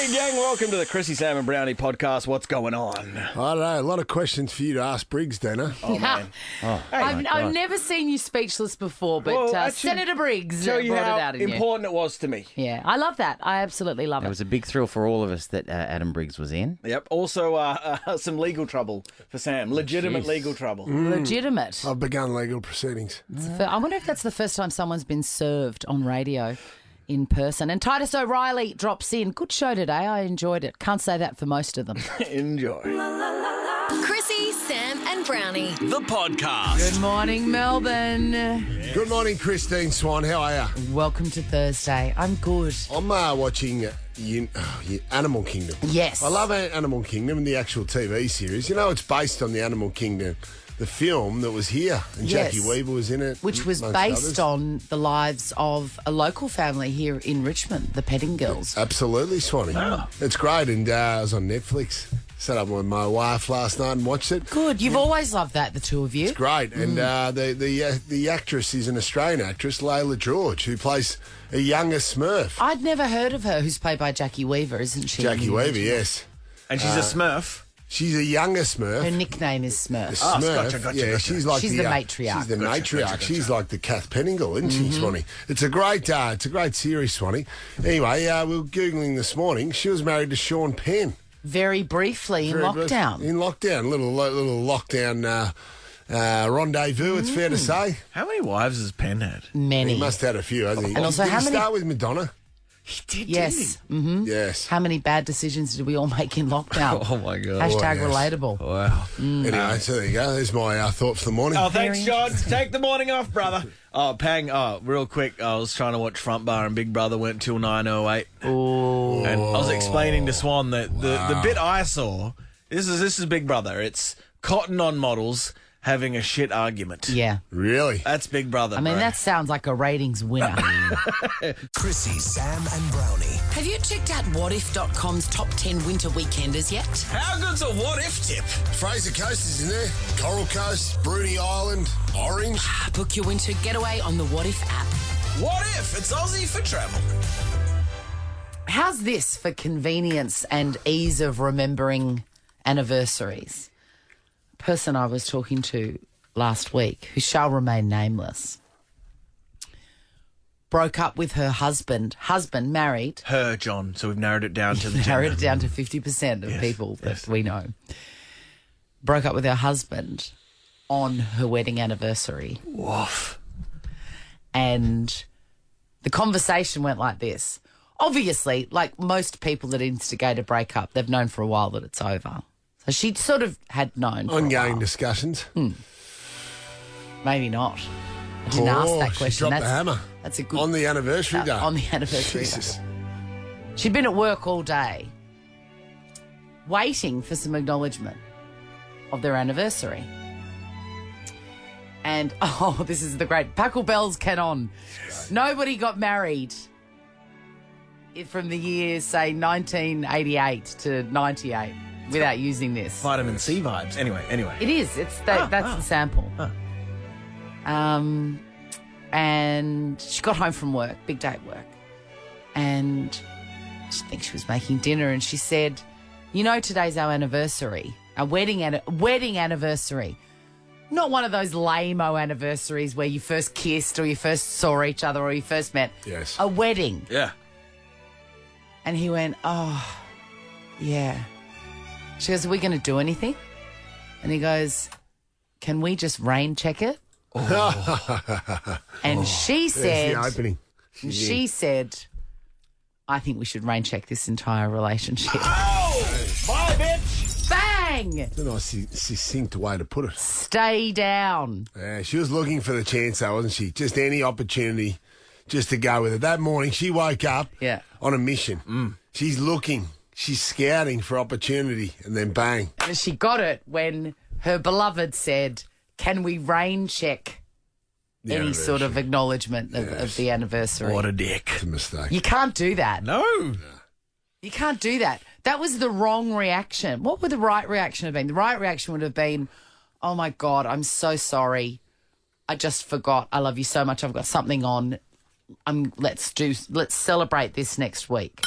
Hey, gang, welcome to the Chrissy, Sam and Brownie podcast. What's going on? I don't know. A lot of questions for you to ask Briggs, Dana. Oh, man. Oh, I've never seen you speechless before, but Well, I should Senator Briggs tell brought you it how out in you. important it was to me. Yeah, I love that. I absolutely love It it. was a big thrill for all of us that Adam Briggs was in. Yep. Also, some legal trouble for Sam. Legitimate legal trouble. Legitimate. I've begun legal proceedings. I wonder if that's the first time someone's been served on radio in person. And Titus O'Reily drops in. Good show today. I enjoyed it. Can't say that for most of them. Enjoy. Chrissy, Sam and Brownie. The podcast. Good morning, Melbourne. Good morning, Christine Swan. How are you? Welcome to Thursday. I'm good. I'm watching Animal Kingdom. Yes. I love Animal Kingdom and the actual TV series. You know, it's based on the Animal Kingdom, the film that was here. And Yes. Jackie Weaver was in it. Which was amongst based others. on the lives of a local family here in Richmond, the Pettingills. Absolutely, Swanny. It's great. And I was on Netflix. Sat up with my wife last night and watched it. Good. You've always loved that, the two of you. It's great. And the actress is an Australian actress, Layla George, who plays a younger Smurf. I'd never heard of her, who's played by Jackie Weaver, isn't she? Jackie Weaver, yes. And she's a Smurf. She's a younger Smurf. Her nickname is Smurf. Smurf. gotcha. She's like She's the matriarch. She's the matriarch. Gotcha. She's like the Kath Pettingill, isn't she, Swanny? It's a great series, Swanny. Anyway, we were Googling this morning. She was married to Sean Penn. Very briefly in Very brief- lockdown. In lockdown. Little lockdown rendezvous, it's fair to say. How many wives has Penn had? Many. He must have had a few, hasn't he? And also, Did how he many- start with Madonna? He did, Yes. Mm-hmm. Yes. How many bad decisions did we all make in lockdown? Oh, my God. Hashtag yes. relatable. Wow. Anyway, so there you go. There's my thought for the morning. Oh, thanks, Very John. Take the morning off, brother. Oh, Pang. Oh, real quick. I was trying to watch Front Bar and Big Brother went till 9:08. Oh. And I was explaining to Swan that the bit I saw, this is Big Brother. It's Cotton On models having a shit argument. Yeah. Really? That's Big Brother, I mean, bro. that sounds like a ratings winner. Chrissy, Sam and Brownie. Have you checked out whatif.com's top 10 winter weekenders yet? How good's a what if tip? Fraser Coast is in there. Coral Coast, Bruni Island, Orange. Book your winter getaway on the What If app. What if it's Aussie for travel? How's this for convenience and ease of remembering anniversaries? Person I was talking to last week, who shall remain nameless, broke up with her husband married, Her, John. So we've narrowed it down to the narrowed gender. it down to 50% of people that we know, broke up with her husband on her wedding anniversary. Woof. And the conversation went like this. Obviously, like most people that instigate a breakup, they've known for a while that it's over. So she sort of had known for a Ongoing while. discussions. Maybe not. I didn't ask that She question. dropped the hammer. That's a good On the anniversary day. on the anniversary. Jesus. day. She'd been at work all day, waiting for some acknowledgement of their anniversary. And this is the great Packle Bells Canon. Nobody got married from the years, say, 1988 to 98 without using this. Vitamin C vibes. Anyway. It is. That's the sample. And she got home from work, big day at work, and I think she was making dinner, and she said, "You know, today's our anniversary, our wedding anniversary. Not one of those lame-o anniversaries where you first kissed or you first saw each other or you first met. Yes. A wedding." Yeah. And he went, "Oh, yeah." She goes, "Are we going to do anything?" And he goes, "Can we just rain check it?" And she There's said, the opening. she said, "I think we should rain check this entire relationship." Oh! Bye, bitch! Bang! It's a nice, succinct way to put it. Stay down. She was looking for the chance, though, wasn't she? Just any opportunity just to go with it. That morning, she woke up on a mission. She's looking. She's scouting for opportunity, and then bang. And she got it when her beloved said, "Can we rain check The any sort of acknowledgement of the anniversary?" What a dick. It's a mistake. You can't do that. No. You can't do that. That was the wrong reaction. What would the right reaction have been? The right reaction would have been, "Oh my God, I'm so sorry. I just forgot. I love you so much. I've got something on. Let's celebrate this next week."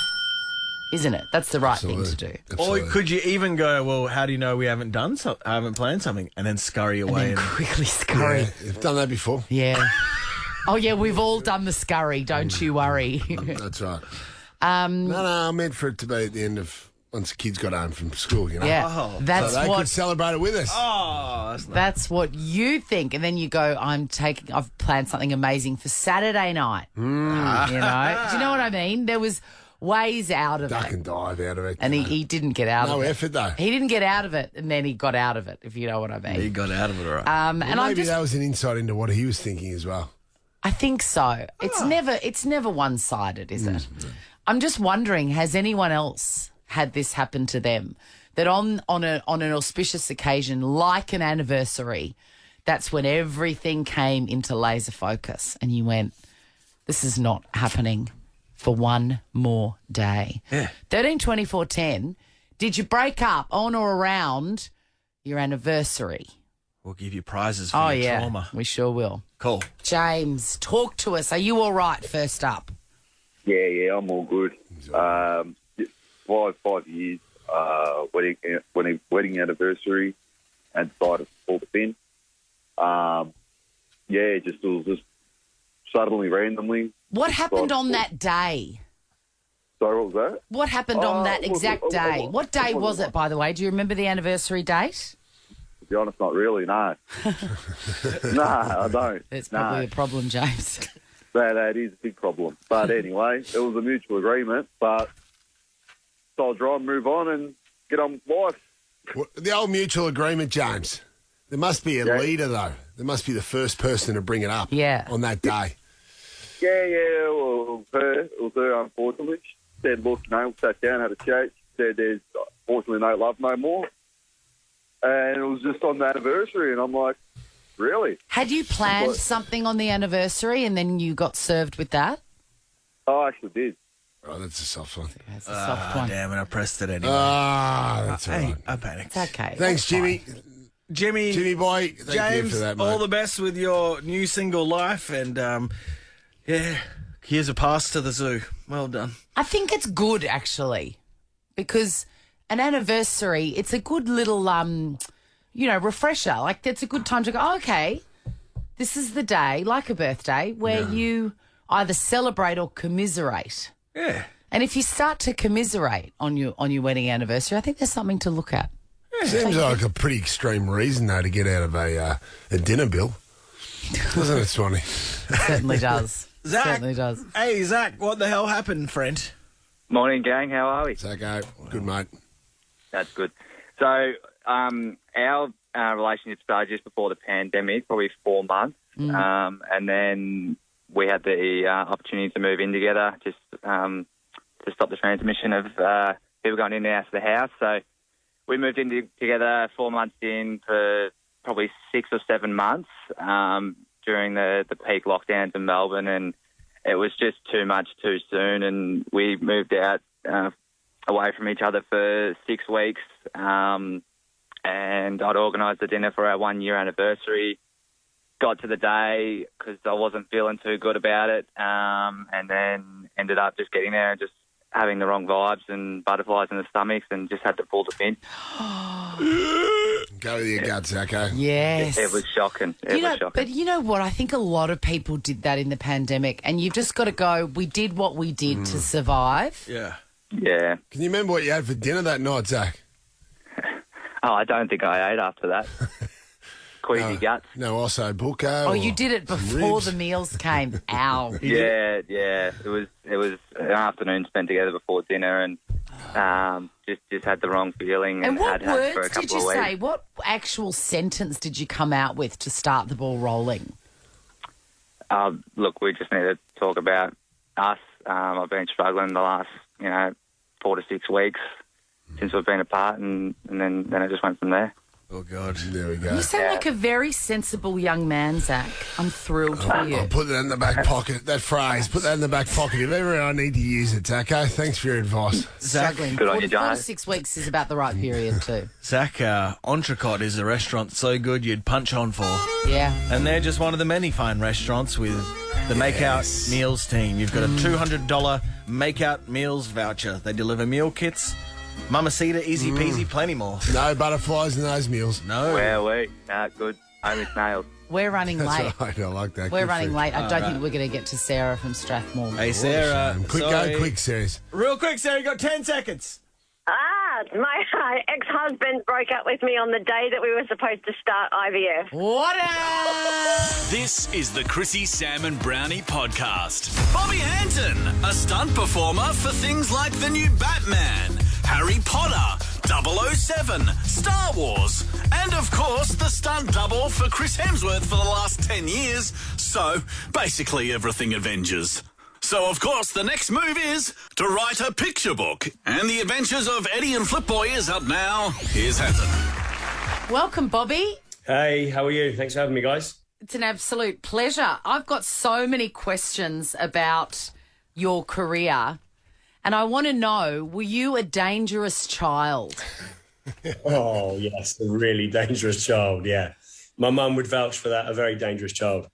isn't it? That's the right thing to do. Absolutely. Or could you even go, well, how do you know we haven't haven't planned something, and then scurry And away? then quickly scurry. Yeah, you've done that before. Yeah. Oh, yeah, we've all done the scurry. Don't you worry. That's right. No, I meant for it to be at the end of once the kids got home from school, you know. Yeah, Oh. that's So they what could celebrate it with us. Oh, that's nice. that's what you think, and then you go, I've planned something amazing for Saturday night. You know, do you know what I mean? There was ways out of Duck it, and dive out of it. and he didn't get out No of it. effort, though. He didn't get out of it, and then he got out of it. If you know what I mean. He got out of it, all right. And Well, I'm maybe just, that was an insight into what he was thinking as well. I think so. It's never one sided, is it? I'm just wondering, has anyone else had this happen to them? That on an auspicious occasion, like an anniversary, that's when everything came into laser focus, and you went, "This is not happening for one more day." Yeah. 13, 24, 10. Did you break up on or around your anniversary? We'll give you prizes for your trauma. We sure will. Cool. James, talk to us. Are you all right? First up. Yeah, I'm all good. 5 years, wedding anniversary, and decided to pull the pin. It was just suddenly, randomly. What happened decided on to that day? Sorry, what was that? What happened on that exact day? What day was it, by the way? Do you remember the anniversary date? To be honest, not really, no. No, I don't. That's probably a problem, James. That is a big problem. But anyway, it was a mutual agreement, but so I'll try and move on and get on with life. Well, the old mutual agreement, James. There must be a Yeah. leader, though. There must be the first person to bring it up on that day. Yeah, well, it was her, unfortunately. She said, look, sat down, had a chat. She said there's unfortunately no love no more. And it was just on the anniversary, and I'm like, really? Had you planned something on the anniversary and then you got served with that? I actually did. Oh, that's a soft one. That's a soft one. Damn it, I pressed it anyway. That's all Hey, right. I panicked. It's okay. Thanks, That's fine. Jimmy. Jimmy boy, thank you James, for that, mate. all the best with your new single life, and here's a pass to the zoo. Well done. I think it's good, actually, because an anniversary, it's a good little, refresher. Like, it's a good time to go, oh, okay, this is the day, like a birthday, where you either celebrate or commiserate. Yeah. And if you start to commiserate on your wedding anniversary, I think there's something to look at. Seems like a pretty extreme reason, though, to get out of a dinner bill. Doesn't it, Swanny? It certainly does. Zach. Certainly does. Hey, Zach, what the hell happened, friend? Morning, gang. How are we? Zacko, good mate. That's good. So our relationship started just before the pandemic, probably 4 months. And then we had the opportunity to move in together just to stop the transmission of people going in and out of the house. So we moved in together 4 months in for probably 6 or 7 months during the peak lockdowns in Melbourne, and it was just too much too soon, and we moved out away from each other for 6 weeks, and I'd organised a dinner for our 1 year anniversary. Got to the day because I wasn't feeling too good about it, and then ended up just getting there and just having the wrong vibes and butterflies in the stomachs and just had to pull the pin. Go with your gut, Zacko. Yes. It was shocking. It was shocking. But you know what? I think a lot of people did that in the pandemic, and you've just got to go, we did what we did to survive. Yeah. Yeah. Can you remember what you had for dinner that night, Zach? Oh, I don't think I ate after that. Queasy guts. No osso buco. Oh, you did it before the meals came. Ow. Yeah. It was an afternoon spent together before dinner, and just had the wrong feeling. And what had for a words couple did you of weeks. say? What actual sentence did you come out with to start the ball rolling? Look, we just need to talk about us. I've been struggling the last, 4 to 6 weeks since we've been apart, and then it just went from there. Oh, God. There we go. You sound like a very sensible young man, Zach. I'm thrilled for you. I'll put that in the back pocket. That phrase, put that in the back pocket. If ever I need to use it, Zacko, thanks for your advice. Zach, Struggling. Good on you, 4 to Jono. 6 weeks is about the right period too. Zach, Entrecôte is a restaurant so good you'd punch on for. Yeah. And they're just one of the many fine restaurants with the Makeout Meals team. You've got a $200 Makeout Meals voucher. They deliver meal kits, Mamacita, easy peasy, plenty more. No butterflies in those meals. No. Where good. Only snails. We're running late. That's right, I like that. We're Good running food. late. I don't think we're going to get to Sarah from Strathmore. Hey, Sarah. Quick, sorry. go quick, Sarah. Real quick, Sarah, you got 10 seconds. My ex-husband broke up with me on the day that we were supposed to start IVF. What up? This is the Chrissy, Sam and Brownie podcast. Bobby Hanton, a stunt performer for things like the new Batman, Harry Potter, 007, Star Wars, and of course the stunt double for Chris Hemsworth for the last 10 years. So basically everything Avengers. So, of course, the next move is to write a picture book. And the adventures of Eddie and Flipboy is up now. Here's Hanton. Welcome, Bobby. Hey, how are you? Thanks for having me, guys. It's an absolute pleasure. I've got so many questions about your career, and I want to know, were you a dangerous child? Oh, yes, a really dangerous child, yeah. My mum would vouch for that, a very dangerous child.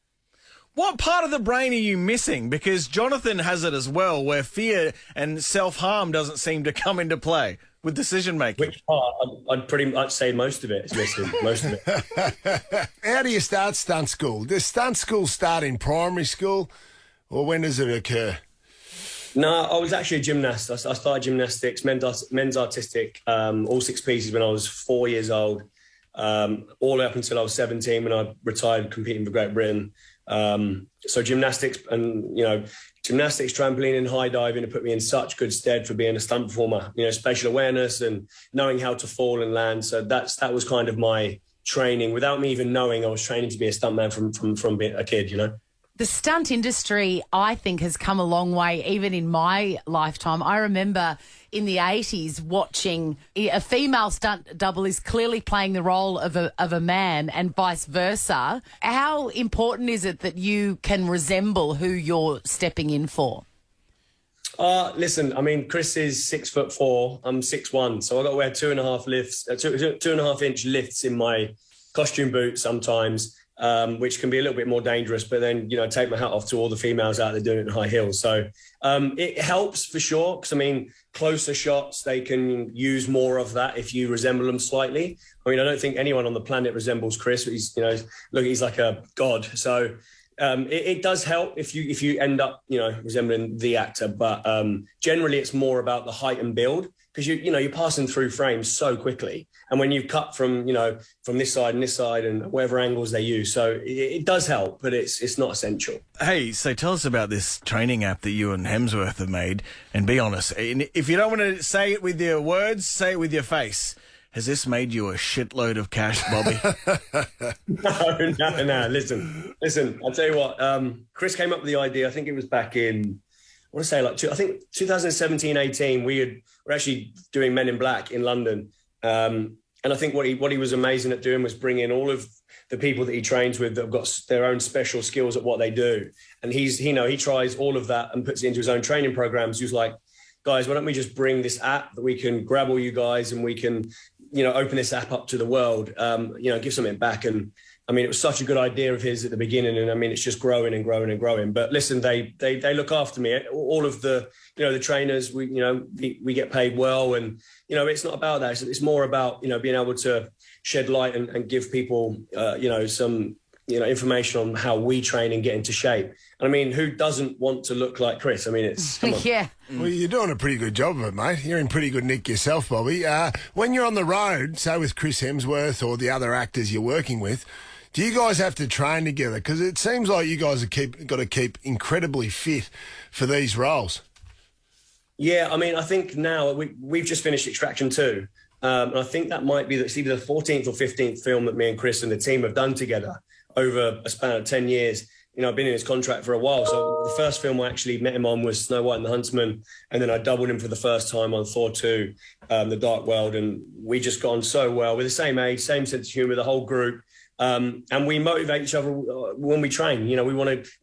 What part of the brain are you missing? Because Jonathan has it as well, where fear and self-harm doesn't seem to come into play with decision-making. Which part? I'd pretty much say most of it is missing, most of it. How do you start stunt school? Does stunt school start in primary school, or when does it occur? No, I was actually a gymnast. I started gymnastics, men's artistic, all six pieces when I was 4 years old, all the way up until I was 17 when I retired competing for Great Britain. So gymnastics and, gymnastics, trampoline and high diving have put me in such good stead for being a stunt performer, spatial awareness and knowing how to fall and land. So that was kind of my training. Without me even knowing, I was training to be a stuntman from being a kid, The stunt industry, I think, has come a long way, even in my lifetime. I remember in the 80s watching a female stunt double is clearly playing the role of a man and vice versa. How important is it that you can resemble who you're stepping in for? Listen, I mean, Chris is 6'4", I'm 6'1", so I've got to wear 2.5 inch lifts in my costume boots sometimes. Which can be a little bit more dangerous, but then, take my hat off to all the females out there doing it in high heels. So it helps for sure, because, closer shots, they can use more of that if you resemble them slightly. I don't think anyone on the planet resembles Chris. He's, he's like a god. So it does help if you end up, resembling the actor. But generally, it's more about the height and build, because you're passing through frames so quickly. And when you cut from this side and this side and whatever angles they use. So it does help, but it's not essential. Hey, so tell us about this training app that you and Hemsworth have made, and be honest. If you don't want to say it with your words, say it with your face. Has this made you a shitload of cash, Bobby? No. Listen, I'll tell you what. Chris came up with the idea. I think it was back in, I want to say 2017, 18. We're actually doing Men in Black in London. And I think what he was amazing at doing was bringing all of the people that he trains with that have got their own special skills at what they do. And he tries all of that and puts it into his own training programs. He was like, guys, why don't we just bring this app that we can grab all you guys and we can, open this app up to the world, give something back. And it was such a good idea of his at the beginning. And it's just growing and growing and growing. But listen, they look after me. All of the, the trainers, we get paid well. And, it's not about that. It's more about, being able to shed light and give people, some, information on how we train and get into shape. And who doesn't want to look like Chris? It's, come on. Yeah. Well, you're doing a pretty good job of it, mate. You're in pretty good nick yourself, Bobby. When you're on the road, say with Chris Hemsworth or the other actors you're working with, do you guys have to train together? Because it seems like you guys got to keep incredibly fit for these roles. Yeah, I think now we've just finished Extraction 2. And I think that might be it's either the 14th or 15th film that me and Chris and the team have done together over a span of 10 years. I've been in his contract for a while. So the first film I actually met him on was Snow White and the Huntsman. And then I doubled him for the first time on Thor 2, The Dark World. And we just got on so well. We're the same age, same sense of humour, the whole group. And we motivate each other when we train.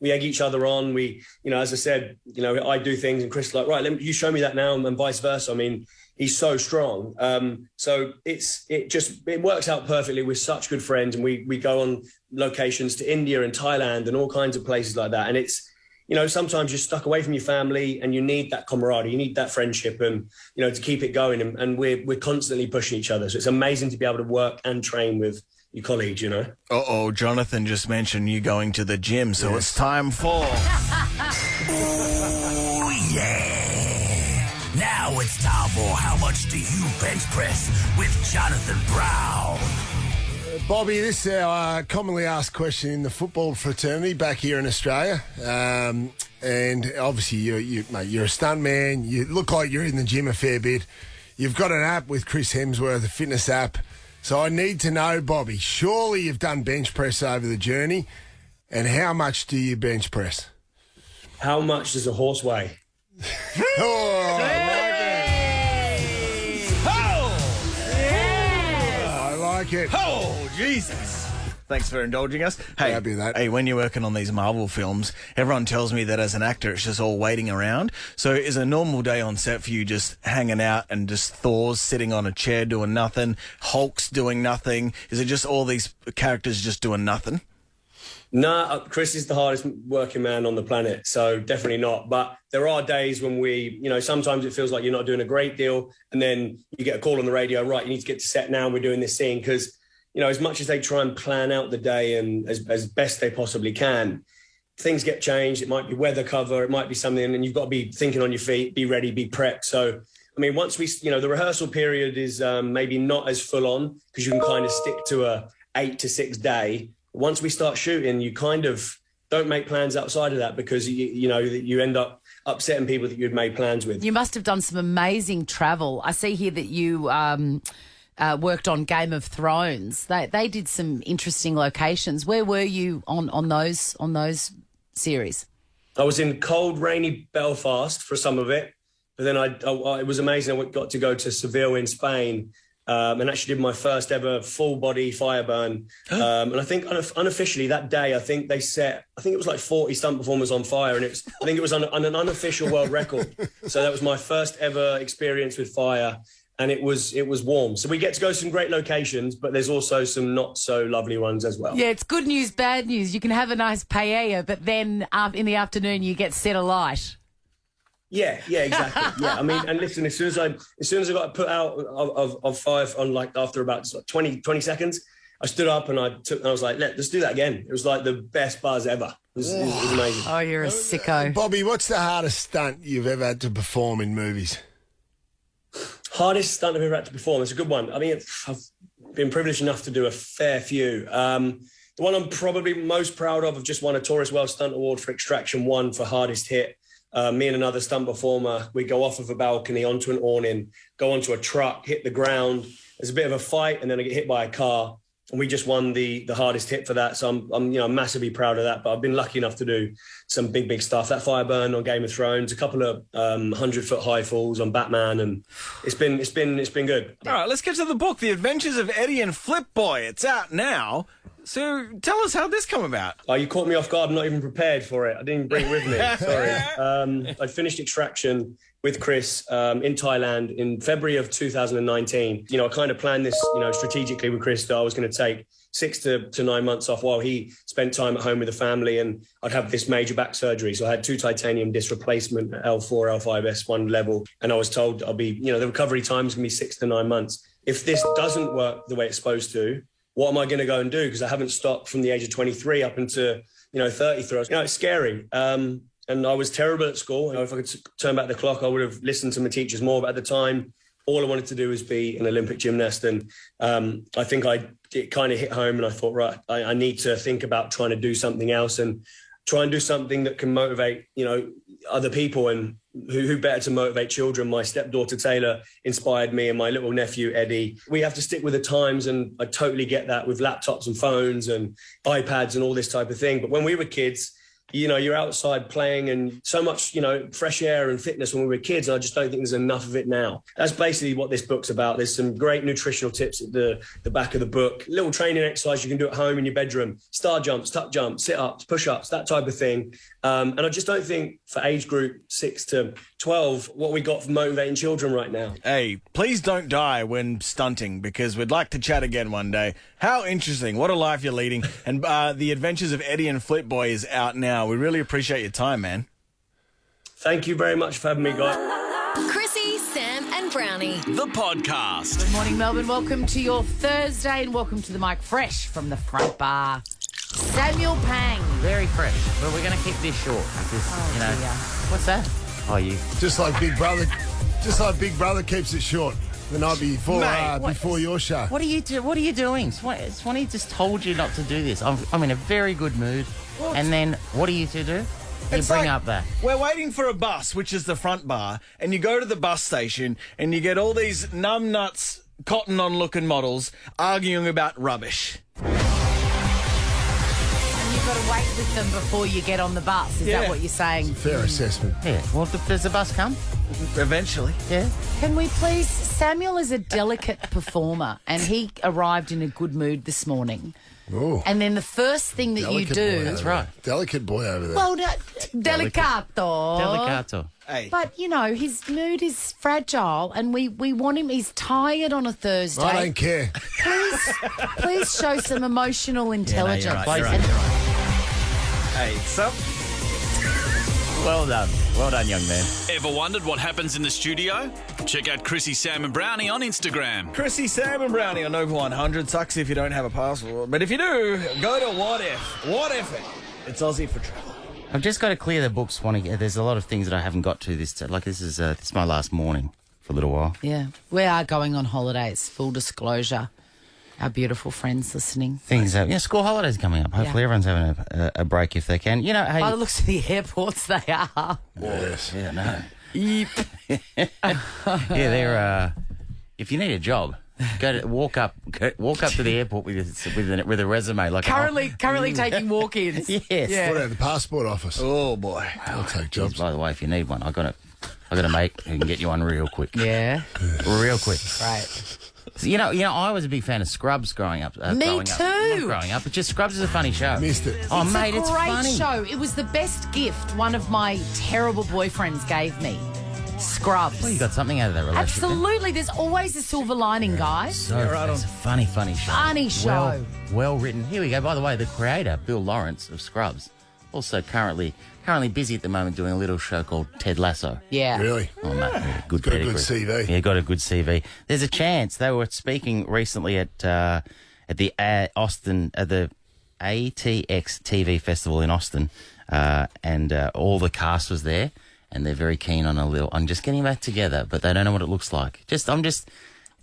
We egg each other on. We, as I said, I do things and Chris is like, right, you show me that now, and vice versa. I mean, he's so strong. So it works out perfectly. We're such good friends, and we go on locations to India and Thailand and all kinds of places like that. And it's, sometimes you're stuck away from your family and you need that camaraderie, you need that friendship and, to keep it going. And we're constantly pushing each other. So it's amazing to be able to work and train with your colleagues, Uh-oh, Jonathan just mentioned you going to the gym, so It's time for... Oh, yeah. Now it's time for How Much Do You Bench Press with Jonathan Brown. Bobby, this is our commonly asked question in the football fraternity back here in Australia. And obviously, mate, you're a stunt man. You look like you're in the gym a fair bit. You've got an app with Chris Hemsworth, a fitness app. So I need to know, Bobby, surely you've done bench press over the journey. And how much do you bench press? How much does a horse weigh? Oh, I like it. Oh, Jesus. Thanks for indulging us. Hey, happy with that. Hey, when you're working on these Marvel films, everyone tells me that as an actor, it's just all waiting around. So is a normal day on set for you just hanging out and just Thor's sitting on a chair doing nothing, Hulk's doing nothing? Is it just all these characters just doing nothing? No, Chris is the hardest working man on the planet, so definitely not. But there are days when we, sometimes it feels like you're not doing a great deal, and then you get a call on the radio, right, you need to get to set now, and we're doing this scene, because, as much as they try and plan out the day and as best they possibly can, things get changed. It might be weather cover, it might be something, and you've got to be thinking on your feet, be ready, be prepped. So, I mean, once we, the rehearsal period is maybe not as full on, because you can kind of stick to a 8 to 6 day. Once we start shooting, you kind of don't make plans outside of that, because you end up upsetting people that you'd made plans with. You must have done some amazing travel. I see here that you worked on Game of Thrones. They did some interesting locations. Where were you on those series? I was in cold, rainy Belfast for some of it, but then it was amazing. I got to go to Seville in Spain. And actually did my first ever full body fire burn. And I think unofficially that day, I think it was like 40 stunt performers on fire. And I think it was on an unofficial world record. So that was my first ever experience with fire. And it was warm. So we get to go to some great locations, but there's also some not so lovely ones as well. Yeah, it's good news, bad news. You can have a nice paella, but then in the afternoon you get set alight. Yeah, exactly. Yeah, I mean, and listen, as soon as I got put out of fire on after about 20 seconds, I stood up and I was like, let's do that again. It was like the best buzz ever. It was amazing. Oh, you're a sicko. Bobby, what's the hardest stunt you've ever had to perform in movies? Hardest stunt I've ever had to perform. It's a good one. I mean, I've been privileged enough to do a fair few. The one I'm probably most proud of, I've just won a Tourist World Stunt Award for Extraction 1 for hardest hit. Me and another stunt performer, we go off of a balcony onto an awning, go onto a truck, hit the ground. There's a bit of a fight, and then I get hit by a car. And we just won the hardest hit for that. So I'm massively proud of that. But I've been lucky enough to do some big stuff. That fire burn on Game of Thrones, a couple of 100-foot high falls on Batman, and it's been good. All right, let's get to the book, The Adventures of Eddie and Flip Boy. It's out now. So tell us how this come about. Oh, you caught me off guard. I'm not even prepared for it. I didn't even bring it with me. Sorry. I finished Extraction with Chris in Thailand in February of 2019. I kind of planned this, strategically with Chris, that I was going to take 6 to 9 months off while he spent time at home with the family, and I'd have this major back surgery. So I had 2 titanium disc replacement at L4, L5, S1 level. And I was told I'll be, the recovery time is going to be 6 to 9 months. If this doesn't work the way it's supposed to, what am I going to go and do? Because I haven't stopped from the age of 23 up into, 30 throws. It's scary. And I was terrible at school. If I could turn back the clock, I would have listened to my teachers more. But at the time, all I wanted to do was be an Olympic gymnast. And I think it kind of hit home, and I thought, right, I need to think about trying to do something else and try and do something that can motivate, other people. And who better to motivate children? My stepdaughter Taylor inspired me, and my little nephew Eddie. We have to stick with the times, and I totally get that with laptops and phones and iPads and all this type of thing. But when we were kids, you're outside playing and so much, fresh air and fitness when we were kids. And I just don't think there's enough of it now. That's basically what this book's about. There's some great nutritional tips at the back of the book. Little training exercise you can do at home in your bedroom. Star jumps, tuck jumps, sit-ups, push-ups, that type of thing. And I just don't think for age group 6 to 12, what we got for motivating children right now. Hey, please don't die when stunting, because we'd like to chat again one day. How interesting. What a life you're leading. And The Adventures of Eddie and Flipboy is out now. We really appreciate your time, man. Thank you very much for having me, guys. Chrissy, Sam and Brownie. The podcast. Good morning, Melbourne. Welcome to your Thursday and welcome to the mic fresh from the front bar. Samuel Pang. Very fresh. But we're going to keep this short. Because, dear. What's that? Oh, you. Just like Big Brother keeps it short the night before your show. What are you doing? Swanny just told you not to do this. I'm in a very good mood. What? And then what are you to do? You bring up that. We're waiting for a bus, which is the front bar, and you go to the bus station and you get all these numbnuts, cotton-on looking models arguing about rubbish. You've got to wait with them before you get on the bus. Is that what you're saying? Fair assessment. Yeah. Well, does the bus come? Eventually. Yeah. Can we please... Samuel is a delicate performer and he arrived in a good mood this morning. Ooh. And then the first thing that you do... That's right. Delicate boy over there. Well, delicato. Delicato. Hey. But, his mood is fragile and we want him... He's tired on a Thursday. I don't care. Please show some emotional intelligence. You're right. Hey, sup? Well done. Well done, young man. Ever wondered what happens in the studio? Check out Chrissy, Sam and Brownie on Instagram. Chrissy, Sam and Brownie on Over 100. Sucks if you don't have a password. But if you do, go to What If. What If It? It's Aussie for travel. I've just got to clear the books, Swanny. There's a lot of things that I haven't got to this. This is my last morning for a little while. Yeah. We are going on holidays, full disclosure. Our beautiful friends listening. School holidays coming up. Hopefully everyone's having a break if they can. Hey, by the looks of the airports, they are. Yes. Yeah, no. Yep. They're. If you need a job, walk up to the airport with a resume. Like currently taking walk-ins. Yes. Yeah. What about the passport office? Oh boy, I'll take jobs. By the way, if you need one, I got a mate who can get you one real quick. Yeah. Real quick. Right. So, I was a big fan of Scrubs growing up. Me too. Not growing up, but just Scrubs is a funny show. Missed it. Oh, It's mate, a it's great funny. show. It was the best gift one of my terrible boyfriends gave me. Scrubs. Well, you got something out of that relationship. Absolutely. There's always a silver lining, guys. So it's a funny show. Funny show. Well written. Here we go. By the way, the creator, Bill Lawrence of Scrubs, also currently busy at the moment doing a little show called Ted Lasso. Yeah. Really? Oh, mate, good Got a pedigree. good CV. Yeah, got a good CV. There's a chance they were speaking recently at the Austin the ATX TV Festival in Austin, and all the cast was there, and they're very keen on just getting back together, but they don't know what it looks like. It's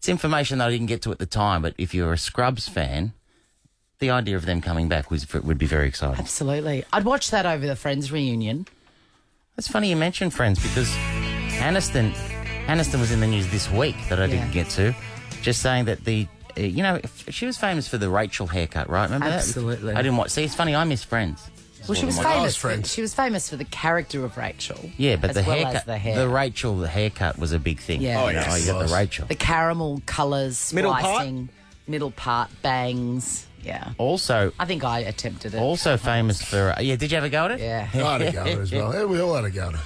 information that I didn't get to at the time, but if you're a Scrubs fan, the idea of them coming back would be very exciting. Absolutely. I'd watch that over the Friends reunion. It's funny you mentioned Friends because Aniston was in the news this week that I didn't get to, just saying that she was famous for the Rachel haircut, right? Remember that? Absolutely. I didn't watch. See, it's funny. I miss Friends. Well, she was famous for the character of Rachel. Yeah, but as well as the hair. the Rachel haircut was a big thing. Yeah. Oh, yes. You got the Rachel. The caramel colours, splicing, middle part, bangs. Yeah. Also, I think I attempted it. Also famous for... did you have a go at it? Yeah. I had a go at it as well. Yeah, we all had a go at it.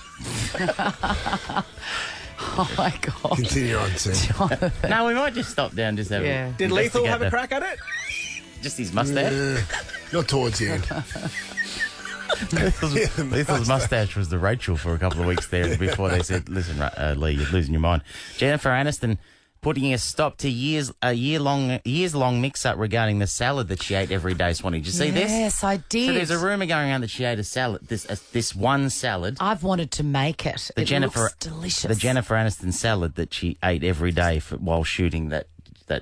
Oh, my God. Continue on, Sam. No, we might just stop down. Just have Yeah. Did Lethal have a crack at it? Just his mustache? Not towards the end. Lethal's mustache was the Rachel for a couple of weeks there before they said, listen, Lee, you're losing your mind. Jennifer Aniston putting a stop to years long mix-up regarding the salad that she ate every day. Swanny, did you see this? Yes, I did. So there's a rumour going around that she ate a salad, this one salad. I've wanted to make it. It looks delicious. The Jennifer Aniston salad that she ate every day while shooting that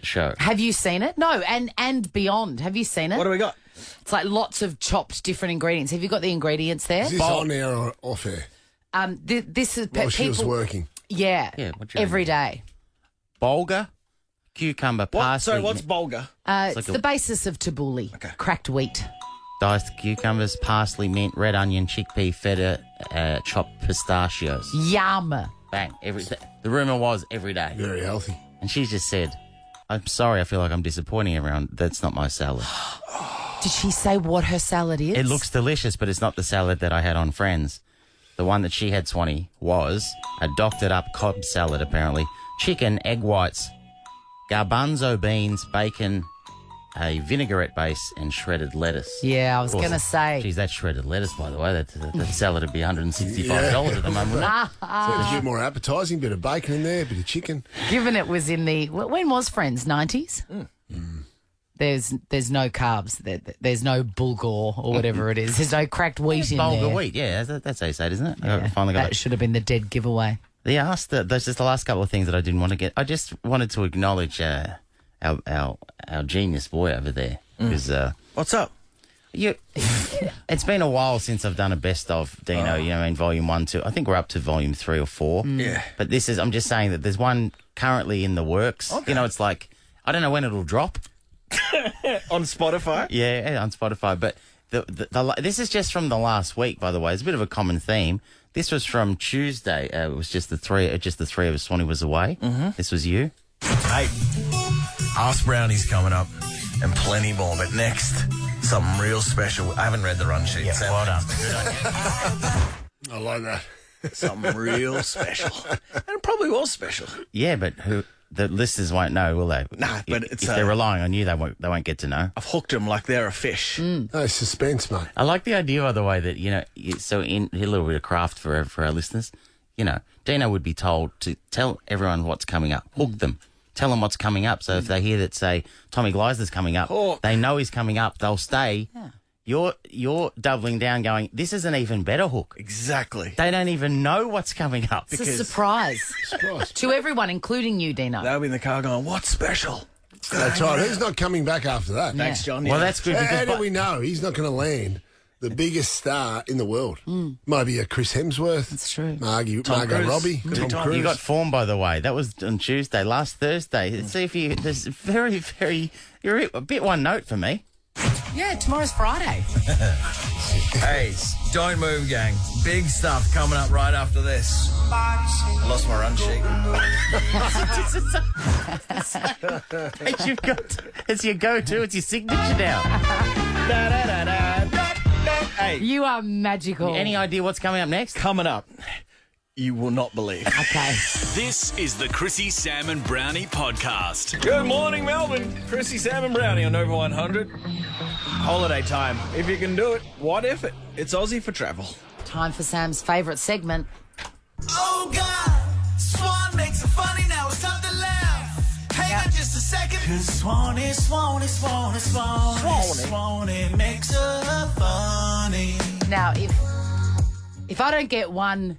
show. Have you seen it? No, and beyond. Have you seen it? What do we got? It's like lots of chopped different ingredients. Have you got the ingredients there? Is this on air or off air? This is While she was working. Yeah, every day. Bulgur, cucumber, parsley. Sorry, what's bulgur? It's the basis of tabbouleh, cracked wheat. Diced cucumbers, parsley, mint, red onion, chickpea, feta, chopped pistachios. Yum. Bang. The rumour was every day. Very healthy. And she just said, I'm sorry, I feel like I'm disappointing everyone. That's not my salad. Did she say what her salad is? It looks delicious, but it's not the salad that I had on Friends. The one that she had, Swanny, was a doctored-up Cobb salad, apparently. Chicken, egg whites, garbanzo beans, bacon, a vinaigrette base, and shredded lettuce. Yeah, I was going to say. Geez, that shredded lettuce, by the way, that salad would be $165 at the moment, wouldn't it? So it's a bit more appetising, bit of bacon in there, a bit of chicken. Given it was in the... When was Friends? 90s? There's no carbs. There's no bulgur or whatever it is. There's no cracked wheat in there. Bulgur wheat, yeah. That's how you say it, isn't it? Yeah, I finally got that it. should have been the dead giveaway. That's just the last couple of things that I didn't want to get. I just wanted to acknowledge our genius boy over there. Because, what's up? It's been a while since I've done a best of Dino, in volume 1, 2. I think we're up to volume 3 or 4. Yeah. But I'm just saying that there's one currently in the works. Okay. It's like, I don't know when it'll drop. On Spotify? Yeah, on Spotify. But this is just from the last week, by the way. It's a bit of a common theme. This was from Tuesday. It was just the three of us. Swanny was away. Mm-hmm. This was you. Hey, Ask Brownie's coming up and plenty more. But next, something real special. I haven't read the run sheet. Yeah, well done. I like that. Something real special. And it probably was special. Yeah, but the listeners won't know, will they? Nah, but if they're relying on you, they won't get to know. I've hooked them like they're a fish. No suspense, mate. I like the idea, by the way, that so in a little bit of craft for our listeners. Dino would be told to tell everyone what's coming up. Hook them. Tell them what's coming up. So if they hear that, say, Tommy Gleisner's coming up, they know he's coming up. They'll stay. Yeah. You're doubling down, going, this is an even better hook. Exactly. They don't even know what's coming up. It's a surprise. To everyone, including you, Dino. They'll be in the car going, what's special? That's right. Who's not coming back after that? Thanks, John. Well, that's good. How do we know he's not going to land the biggest star in the world? Maybe a Chris Hemsworth. That's true. Margot Robbie. Tom Cruise. You got form, by the way. That was on Tuesday, last Thursday. See if there's very, very, you're a bit one note for me. Yeah, tomorrow's Friday. Hey, don't move, gang. Big stuff coming up right after this. I lost my run sheet. It's your go-to. It's your signature now. Hey, you are magical. Any idea what's coming up next? Coming up, you will not believe. Okay. This is the Chrissy, Sam and Brownie podcast. Good morning, Melbourne. Chrissy, Sam and Brownie on Nova 100. Holiday time. If you can do it, what if it? It's Aussie for travel. Time for Sam's favourite segment. Oh, God. Swan makes it funny. Now it's time to laugh. Hang on just a second. 'Cause Swanny makes it funny. Now, if I don't get one,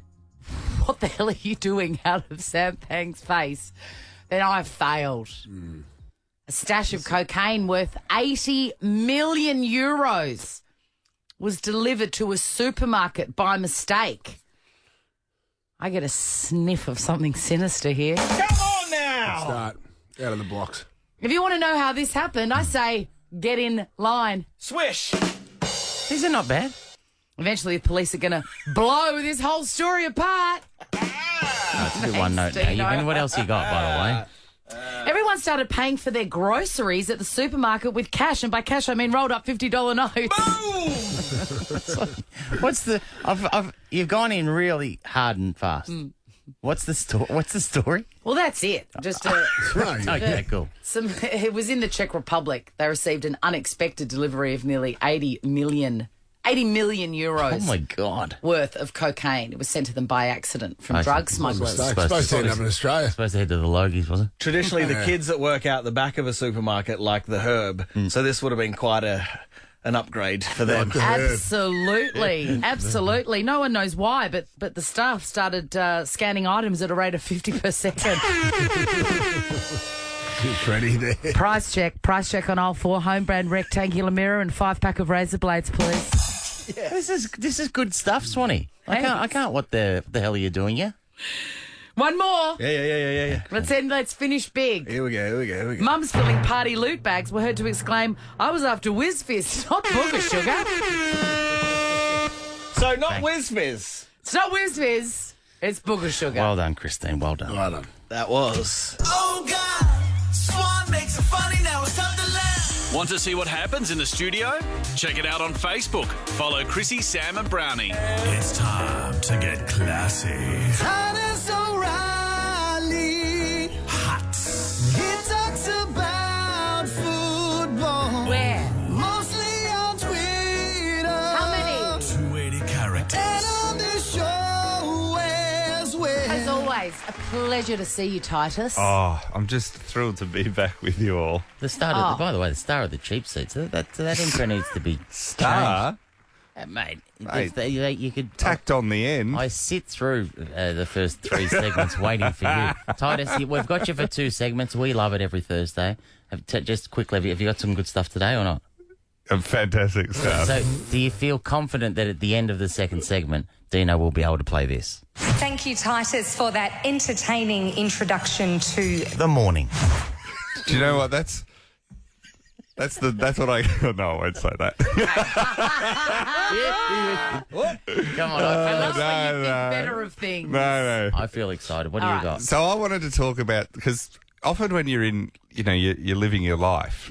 what the hell are you doing out of Sam Pang's face, then I've failed. A stash of cocaine worth 80 million euros was delivered to a supermarket by mistake. I get a sniff of something sinister here. Come on now! Start out of the blocks. If you want to know how this happened, I say get in line. Swish! These are not bad. Eventually, the police are going to blow this whole story apart. That's a good one note. What else you got, by the way? Everyone started paying for their groceries at the supermarket with cash, and by cash I mean rolled up $50 notes. You've gone in really hard and fast. What's the story? Well, that's it. Just okay, cool. It was in the Czech Republic. They received an unexpected delivery of nearly 80 million euros. Oh my God! Worth of cocaine. It was sent to them by accident from drug smugglers. Supposed to end up in Australia. Supposed to head to the Logies, wasn't it? Traditionally, the kids that work out the back of a supermarket like the herb. So this would have been quite an upgrade for them. Absolutely. Absolutely. No one knows why, but the staff started scanning items at a rate of 50 per second. Freddie there. Price check on aisle 4, home brand rectangular mirror and 5-pack of razor blades, please. Yeah. This is good stuff, Swanny. I can't. What the hell are you doing here? One more. Yeah. Let's finish big. Here we go. Mums filling party loot bags were heard to exclaim, "I was after Whiz Fizz, not Booger Sugar." So not Whiz Fizz. It's not Whiz Fizz. It's Booger Sugar. Well done, Christine. Well done. That was. Oh, God. Swan makes it funny. Now it's time to laugh. Want to see what happens in the studio? Check it out on Facebook. Follow Chrissy, Sam and Brownie. It's time to get classy. Titus O'Reily. Hot. He talks about football. Where? Mostly on Twitter. How many? 280 characters. And on this show as well. As always, a pleasure to see you, Titus. Oh, I'm just thrilled to be back with you all. The star, by the way, the star of the cheap seats. That intro needs to be Star? mate. Mate, you could tacked on the end. I sit through the first 3 segments waiting for you, Titus. We've got you for 2 segments. We love it every Thursday. Just quickly, have you got some good stuff today or not? Fantastic stuff. So, do you feel confident that at the end of the second segment, Dino will be able to play this? Thank you, Titus, for that entertaining introduction to The morning. Do you know what? That's what I... No, I won't say that. Come on, I love when you think better of things. No. I feel excited. What do you got? So I wanted to talk about, because often when you're in, you're living your life,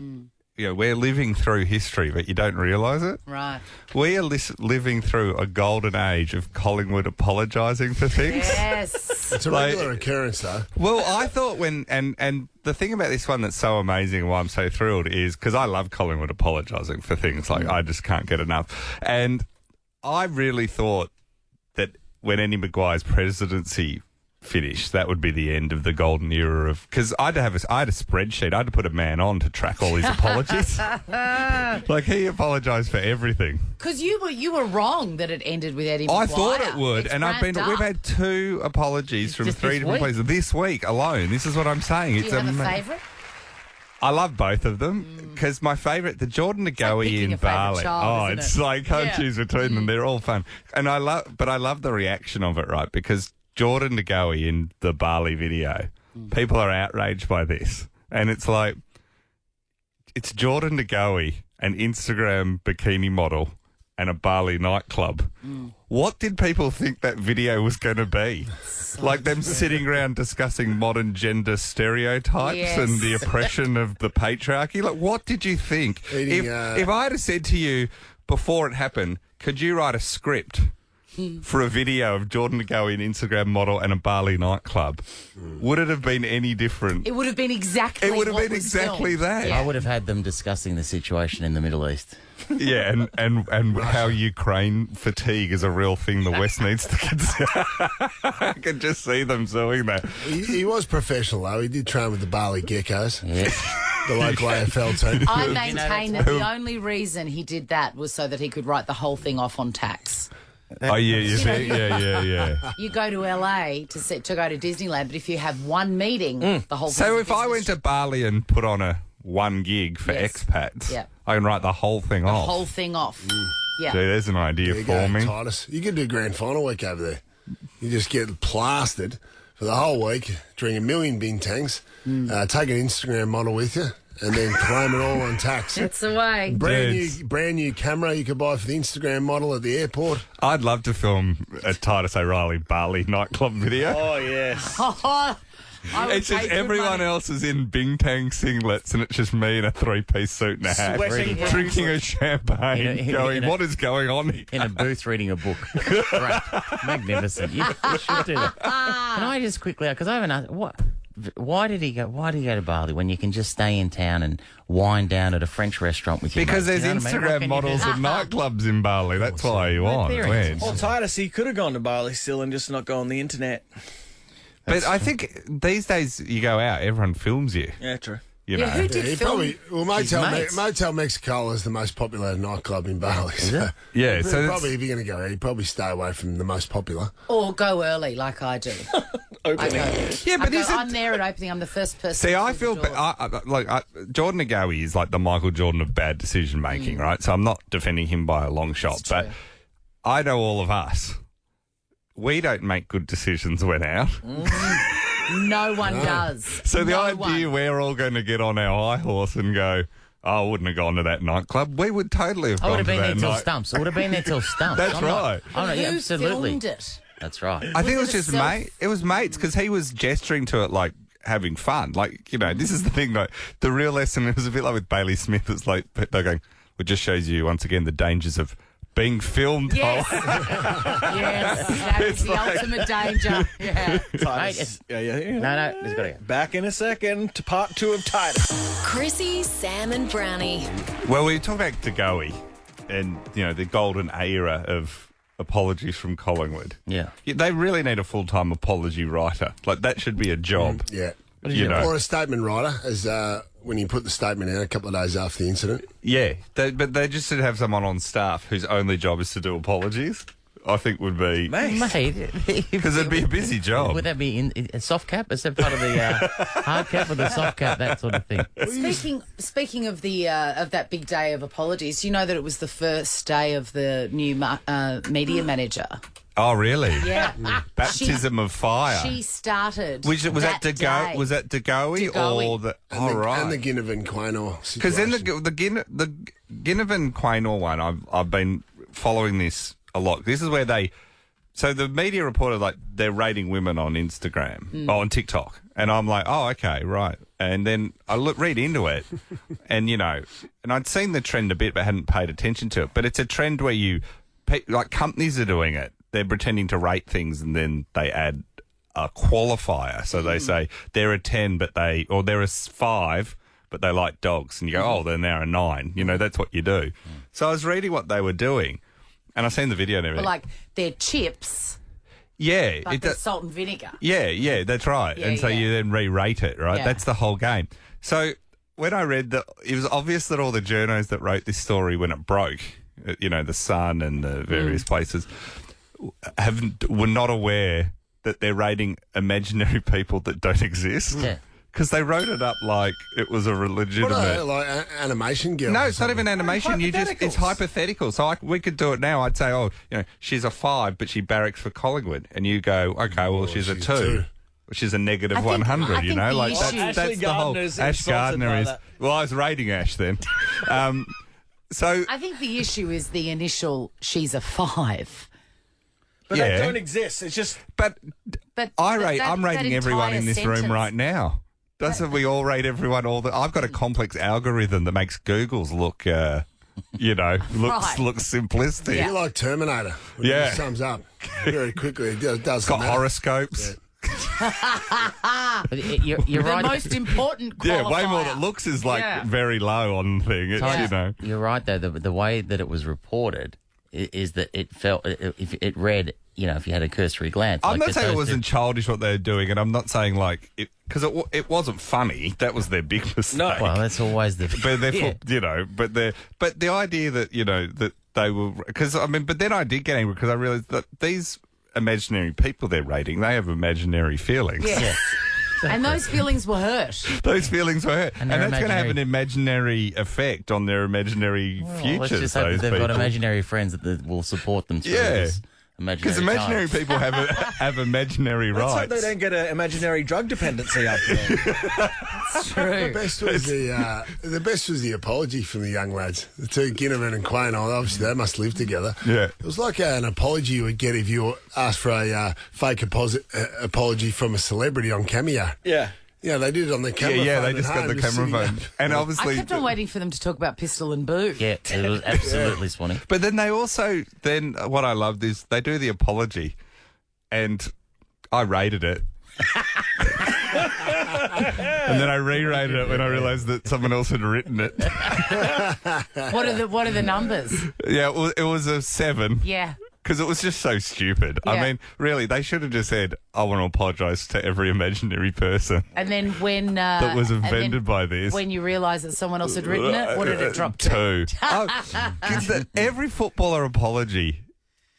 we're living through history, but you don't realise it. Right. We are living through a golden age of Collingwood apologising for things. Yes. It's a regular occurrence, though. Well, I thought and the thing about this one that's so amazing and why I'm so thrilled is because I love Collingwood apologising for things. Like, I just can't get enough. And I really thought that when Andy Maguire's presidency finished, that would be the end of the golden era of... Because I had a spreadsheet. I had to put a man on to track all his apologies. Like, he apologised for everything. Because you were wrong that it ended with Eddie Maguire. I thought it would, It's and ramped up. we've had 2 apologies from Just 3 this different week? places this week alone. This is what I'm saying. Do you have a favourite? I love both of them because my favourite, the Jordan Nagawi in Bali. It's like can't choose between them. They're all fun, and I love the reaction of it, right? Because Jordan Nagawi in the Bali video, people are outraged by this, and it's like it's Jordan Nagawi, an Instagram bikini model, and a Bali nightclub. What did people think that video was going to be? Like them sitting around discussing modern gender stereotypes and the oppression of the patriarchy? Like, what did you think? If I had said to you before it happened, could you write a script for a video of Jordan Nagawi, an Instagram model, and a Bali nightclub, would it have been any different? It would have been exactly that. I would have had them discussing the situation in the Middle East. Yeah, and how Ukraine fatigue is a real thing the West needs to consider. I can just see them doing that. He was professional, though. He did train with the Bali Geckos. The local AFL team. I maintain that the only reason he did that was so that he could write the whole thing off on tax. Oh, yeah, you see? Yeah. You go to LA to go to Disneyland, but if you have one meeting, the whole So if I went to Bali and put on a 1 gig for expats, I can write the whole thing off. The whole thing off. Yeah. So there's an idea for me. Titus. You could do grand final week over there. You just get plastered for the whole week, drink 1 million bintangs, take an Instagram model with you, and then claim it all on tax. That's the way. Brand new camera you could buy for the Instagram model at the airport. I'd love to film a Titus O'Reily Bali nightclub video. Oh, yes. It's just everyone else is in bingtang singlets and it's just me in a 3-piece suit and a hat, drinking a champagne, going, what is going on here? In a booth reading a book. Right. Magnificent. You should do that. Can I just quickly, because I haven't asked, why did he go to Bali when you can just stay in town and wind down at a French restaurant with your Because mates? there's Instagram models and nightclubs in Bali. That's why you want. Well, Titus, he could have gone to Bali still and just not go on the internet. But I think these days you go out, everyone films you. Yeah, true. You know. Who did film? Motel Mexico is the most popular nightclub in Bali. So yeah, so probably if you're going to go out, you probably stay away from the most popular. Or go early like I do. Opening. I'm there at opening. I'm the first person. See, I feel Jordan Nagawi is like the Michael Jordan of bad decision making, right? So I'm not defending him by a long shot, but I know all of us we don't make good decisions when out. No one does. So the No idea one. we're all going to get on our high horse and go, I wouldn't have gone to that nightclub. We would totally have I would gone have to been there that till night. stumps. I would have been there till stumps. That's right. Yeah, Who absolutely. filmed it? That's right. I think it was it a just self- mate. It was mates because he was gesturing to it like having fun. Like, you know, this is the thing. Like the real lesson. It was a bit like with Bailey Smith. It's like they're going. It just shows you once again the dangers of being filmed. Yes. Yes, that is the ultimate danger. Yeah. Titus. Mate, Yeah. No, there's got to go. Back in a second to part 2 of Titus. Chrissy, Sam, and Brownie. Well, we talk about DeGoey and, you know, the golden era of apologies from Collingwood. Yeah. They really need a full-time apology writer. Like, that should be a job. Yeah. You know. Or a statement writer, as when you put the statement out a couple of days after the incident. Yeah, but they just should have someone on staff whose only job is to do apologies. I think would be... Mate. Because it'd be a busy job. Would that be in a soft cap? Is that part of the hard cap or the soft cap, that sort of thing? Speaking of the of that big day of apologies, you know that it was the first day of the new media manager. Oh, really? Yeah. Baptism of fire. She started. Was that day. DeGoey or the? Right. And the Ginnivan Quaynor situation. Because then the Ginnivan Quaynor one, I've been following this a lot. This is where so the media reported like they're rating women on Instagram, on TikTok, and I'm like, oh, okay, right. And then I read into it, and you know, and I'd seen the trend a bit, but hadn't paid attention to it. But it's a trend where like companies are doing it. They're pretending to rate things, and then they add a qualifier. So they say they're a 10, or they're a 5, but they like dogs. And you go, oh, they're now a 9. You know, that's what you do. So I was reading what they were doing, and I seen the video and everything. Like they're chips. Yeah. Like they're salt and vinegar. Yeah, that's right. Yeah, and so you then re-rate it, right? Yeah. That's the whole game. So when I read that, it was obvious that all the journos that wrote this story when it broke, you know, the Sun and the various places, were not aware that they're rating imaginary people that don't exist. Yeah. Because they wrote it up like it was a legitimate... like animation girl? No, it's not even animation. It's hypothetical. So we could do it now. I'd say, oh, you know, she's a 5, but she barracks for Collingwood. And you go, okay, well, she's a 2. Which is a negative 100, you know? Like that's the whole... Ash Gardner is... Well, I was rating Ash then. So I think the issue is the initial, she's a 5. But they don't exist. It's just... But I'm rating everyone in this room right now. Doesn't we all rate everyone I've got a complex algorithm that makes Google's look, you know, looks simplistic. You're like Terminator. When it sums up very quickly. It does. It's got horoscopes. You're right. The most important qualifier. Yeah, way more that looks is like very low on the thing. It's, you know. You're right, though. The way that it was reported is that it felt, if it read, you know, if you had a cursory glance. I'm not saying it wasn't childish what they were doing, and I'm not saying like because it wasn't funny. That was their big mistake. No, well, that's always the. But you know, but the idea that you know that they were because I mean, but then I did get angry because I realised that these imaginary people they're rating, they have imaginary feelings. Yes. Yeah. And those feelings were hurt. Those feelings were hurt. And that's going to have an imaginary effect on their imaginary futures. Let's just hope that they've got imaginary friends that will support them through this. Because imaginary people have imaginary rights. Let's hope they don't get an imaginary drug dependency up there. It's true. The best was the apology from the young lads. The two, Ginnivan and Quaynor, obviously they must live together. Yeah. It was like an apology you would get if you asked for a fake apology from a celebrity on Cameo. Yeah. Yeah, they did it on the camera phone. Yeah, they just got the camera phone. And obviously... I kept on waiting for them to talk about Pistol and Boo. Yeah, it was absolutely Swanny. But then they also... what I loved is they do the apology and I rated it. And then I re-rated it when I realised that someone else had written it. What are the numbers? Yeah, it was a 7. Yeah. Because it was just so stupid. Yeah. I mean, really, they should have just said, I want to apologise to every imaginary person And then when... that was offended by this. When you realised that someone else had written it, what did it drop to? 2. Every footballer apology,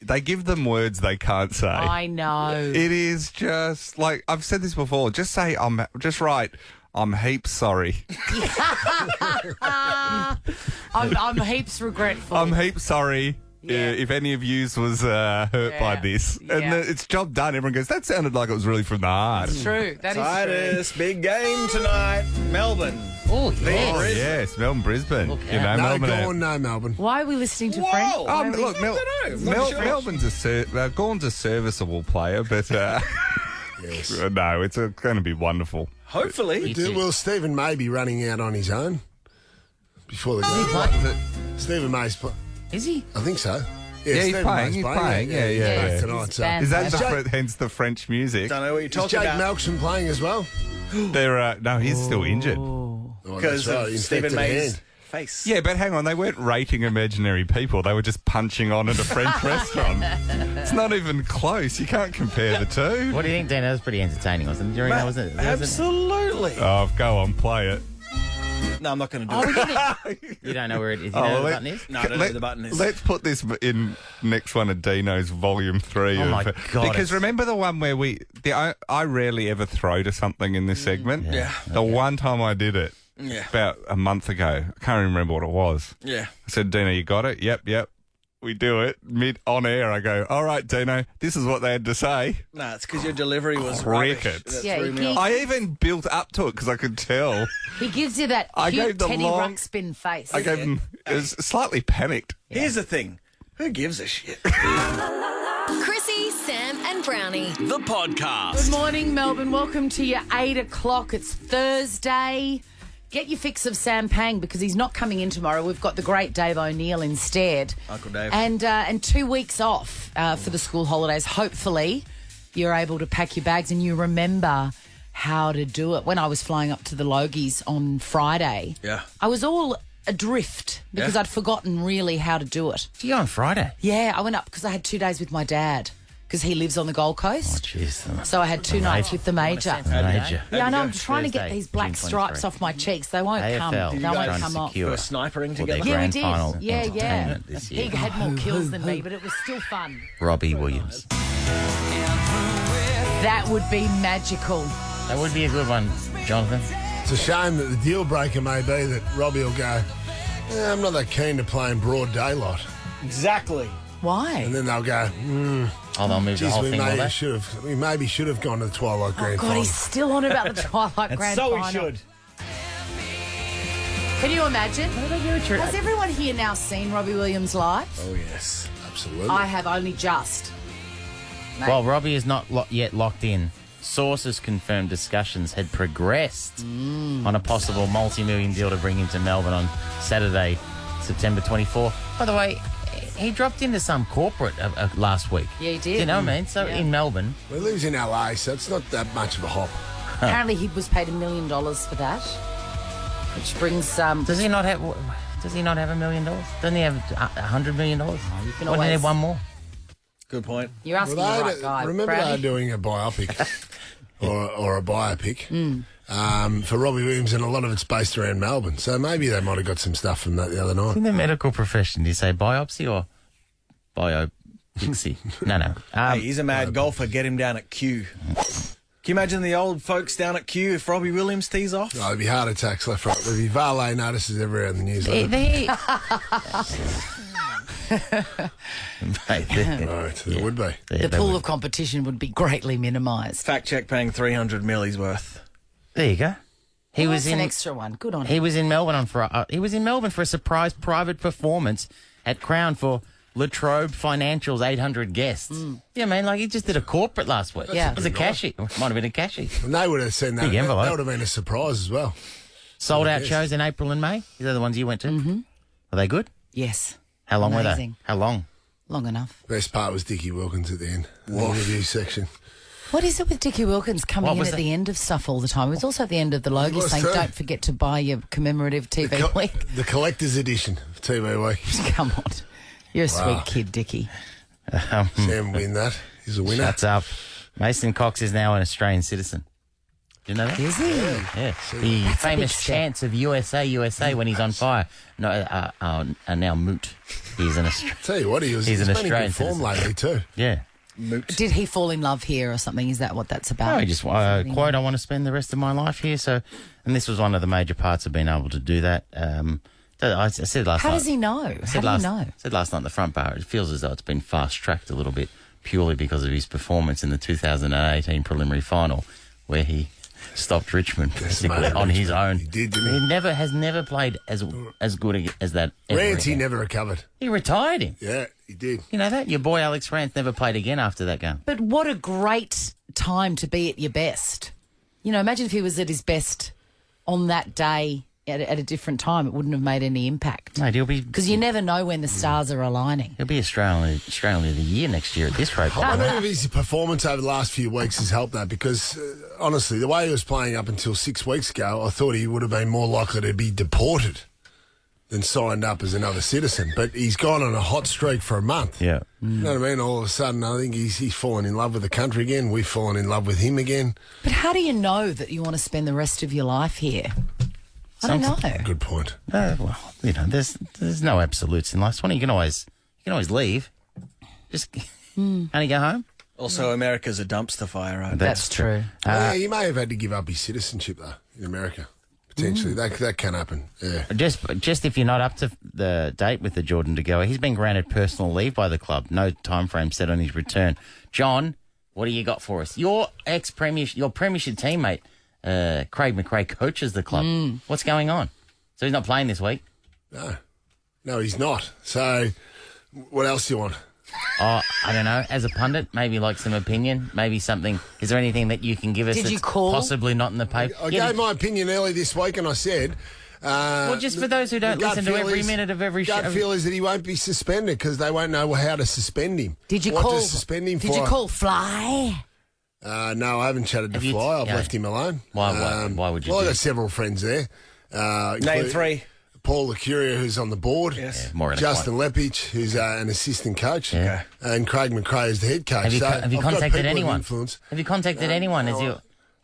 they give them words they can't say. I know. It is just, like, I've said this before, just write, I'm heaps sorry. I'm heaps regretful. I'm heaps sorry. if any of yous was hurt by this. And it's job done. Everyone goes, that sounded like it was really from the heart. It's true. That is Titus, big game tonight. Melbourne. Oh, yes, Melbourne, Brisbane. No, Melbourne. Gone, no, Melbourne. Why are we listening to French? Look, Melbourne's Gawn's a serviceable player, but no, it's going to be wonderful. Hopefully. Will Stephen May be running out on his own before the game? Stephen May's playing. Is he? I think so. Yeah, he's playing. Yeah. Tonight, so. Is that hence the French music? Don't know what you're talking Jake about. Melksham playing as well? No, he's still injured. Because of Stephen May's face. Yeah, but hang on, they weren't rating imaginary people. They were just punching on at a French restaurant. It's not even close. You can't compare the two. What do you think, Dan? That was pretty entertaining, wasn't it? Absolutely. Oh, go on, play it. No, I'm not going to do it. You don't know where it is. You know where the button is? No, I don't know where the button is. Let's put this in next one of Dino's Volume 3. Oh, my God. Because remember the one where I rarely ever throw to something in this segment? Yeah. The one time I did it, about a month ago, I can't even remember what it was. Yeah. I said, Dino, you got it? Yep. We do it. On air, I go, all right, Dino, this is what they had to say. No, it's because your delivery was rubbish. Crickets. Yeah, I even built up to it because I could tell. He gives you that cute Teddy Ruxpin face. I gave him, it was slightly panicked. Here's the thing. Who gives a shit? Chrissy, Sam and Brownie. The podcast. Good morning, Melbourne. Welcome to your 8 o'clock. It's Thursday. Get your fix of Sam Pang because he's not coming in tomorrow. We've got the great Dave O'Neill instead. Uncle Dave. And 2 weeks off for the school holidays. Hopefully you're able to pack your bags and you remember how to do it. When I was flying up to the Logies on Friday, I was all adrift because I'd forgotten really how to do it. Did you go on Friday? Yeah, I went up because I had 2 days with my dad. Because he lives on the Gold Coast. Oh, jeez. So I had 2 nights with the Major. Major. Yeah, I know. I'm trying to get Thursday, these black June stripes 23. off my cheeks. They won't AFL, come. They won't come off. For snipering together. Yeah, we grand did. final Yeah. entertainment this year. He had more kills than me, but it was still fun. Robbie Williams. That would be magical. That would be a good one, Jonathan. It's a shame that the deal breaker may be that Robbie will go, I'm not that keen to play in broad daylight. Exactly. Why? And then they'll go, they'll move the whole thing all day. we maybe should have gone to the Twilight Grand God, Final. he's still on about the Twilight Grand So Final. we should. Can you imagine? Has everyone here now seen Robbie Williams live? Oh, yes. Absolutely. I have only just. Mate. Well, Robbie is not yet locked in. Sources confirmed discussions had progressed on a possible multi-million deal to bring him to Melbourne on Saturday, September 24. By the way, he dropped into some corporate last week. Yeah, he did. You know what I mean? So in Melbourne. Well, he lives in LA, so it's not that much of a hop. Apparently he was paid $1 million for that, which brings... Does he not have $1 million? Doesn't he have $100 million? You can Why do always... they have one more? Good point. You're asking the right guy. Remember Brownie? they were doing a biopic or a biopic for Robbie Williams, and a lot of it's based around Melbourne. So maybe they might have got some stuff from that the other night. In the medical profession, do you say biopsy or biopsy? No. Hey, he's a mad golfer. Get him down at Q. Can you imagine the old folks down at Q if Robbie Williams tees off? Oh, there'd be heart attacks left, right. There'd be valet notices everywhere in the newsletter. Right, there would be. The pool of competition would be greatly minimised. Fact check paying 300 mil he's worth. There you go. He was an extra one. Good on him. He was in Melbourne for a surprise private performance at Crown for Latrobe Financial's 800 guests. Yeah, man, like he just did a corporate last week. Yeah. It was a cashy. Might have been a cashy. And they would have seen that. Big envelope. That would have been a surprise as well. Sold out shows in April and May. These are the ones you went to. Mm-hmm. Are they good? Yes. How long Amazing. were they? How long? Long enough. Best part was Dickie Wilkins at the end. The interview section. What is it with Dickie Wilkins coming in at the end of stuff all the time? It was also at the end of the Logie saying, don't forget to buy your commemorative TV Week. The collector's edition of TV Week. Come on. You're a sweet kid, Dickie. Sam win that. He's a winner. Shuts up. Mason Cox is now an Australian citizen. Do you know that? Is he? Yeah. The famous chants of USA, USA when he's on fire are now moot. He's an Australian. Tell you what, he's an been Australian in good form citizen. lately too. Yeah. Moot. Did he fall in love here or something? Is that what that's about? No, he just quote, I want to spend the rest of my life here. So, and this was one of the major parts of being able to do that. I said last night. How does he know? I said last night in the front bar, it feels as though it's been fast-tracked a little bit purely because of his performance in the 2018 preliminary final where he stopped Richmond basically on his own. He did, didn't he? Has never played as good as that ever Rance, he again. never recovered. He retired him. Yeah, he did. You know that? Your boy Alex Rance never played again after that game. But what a great time to be at your best. You know, imagine if he was at his best on that day at a different time. It wouldn't have made any impact. Mate, he'll be... Because you never know when the stars are aligning. He'll be Australian of the Year next year at this rate. I wonder if his performance over the last few weeks has helped that because, honestly, the way he was playing up until 6 weeks ago, I thought he would have been more likely to be deported than signed up as another citizen. But he's gone on a hot streak for a month. Yeah. You know what I mean? All of a sudden, I think he's fallen in love with the country again. We've fallen in love with him again. But how do you know that you want to spend the rest of your life here? I don't know. Good point. Well, you know, there's no absolutes in life. Swanny, you can always leave. Just only go home. Also, America's a dumpster fire, right? That's true. Yeah, he may have had to give up his citizenship, though, in America. Potentially. That can happen, yeah. Just if you're not up to the date with the Jordan De Goa, he's been granted personal leave by the club. No time frame set on his return. John, what do you got for us? Your your premiership teammate, Craig McRae, coaches the club. What's going on? So he's not playing this week? No, he's not. So what else do you want? Oh, I don't know. As a pundit, maybe like some opinion, maybe something. Is there anything that you can give us Did that's you call? possibly not in the paper? I gave my opinion early this week and I said... well, just for those who don't listen to every minute of every show. Gut feel is that he won't be suspended because they won't know how to suspend him. Did you what call? To suspend him did for? you call Fly? No, I haven't chatted to Fly. I've left him alone. Why would you? Well, do I've got several friends there. Name three. Paul Lecuria, who's on the board. Yes. Yeah, Justin Lepich, who's an assistant coach. Yeah. And Craig McRae is the head coach. Have you I've got contacted people of anyone? influence. Have you contacted anyone?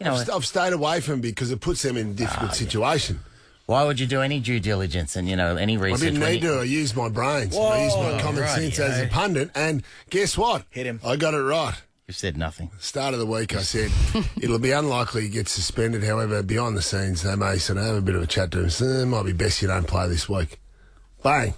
I've stayed away from him because it puts them in a difficult situation. Why would you do any due diligence and, any research? I didn't need to. I used my brains. I used my common sense as a pundit. And guess what? Hit him. I got it right. You've said nothing. Start of the week, I said, it'll be unlikely he gets suspended. However, behind the scenes, they may sort of have a bit of a chat to him. So it might be best you don't play this week. Bang.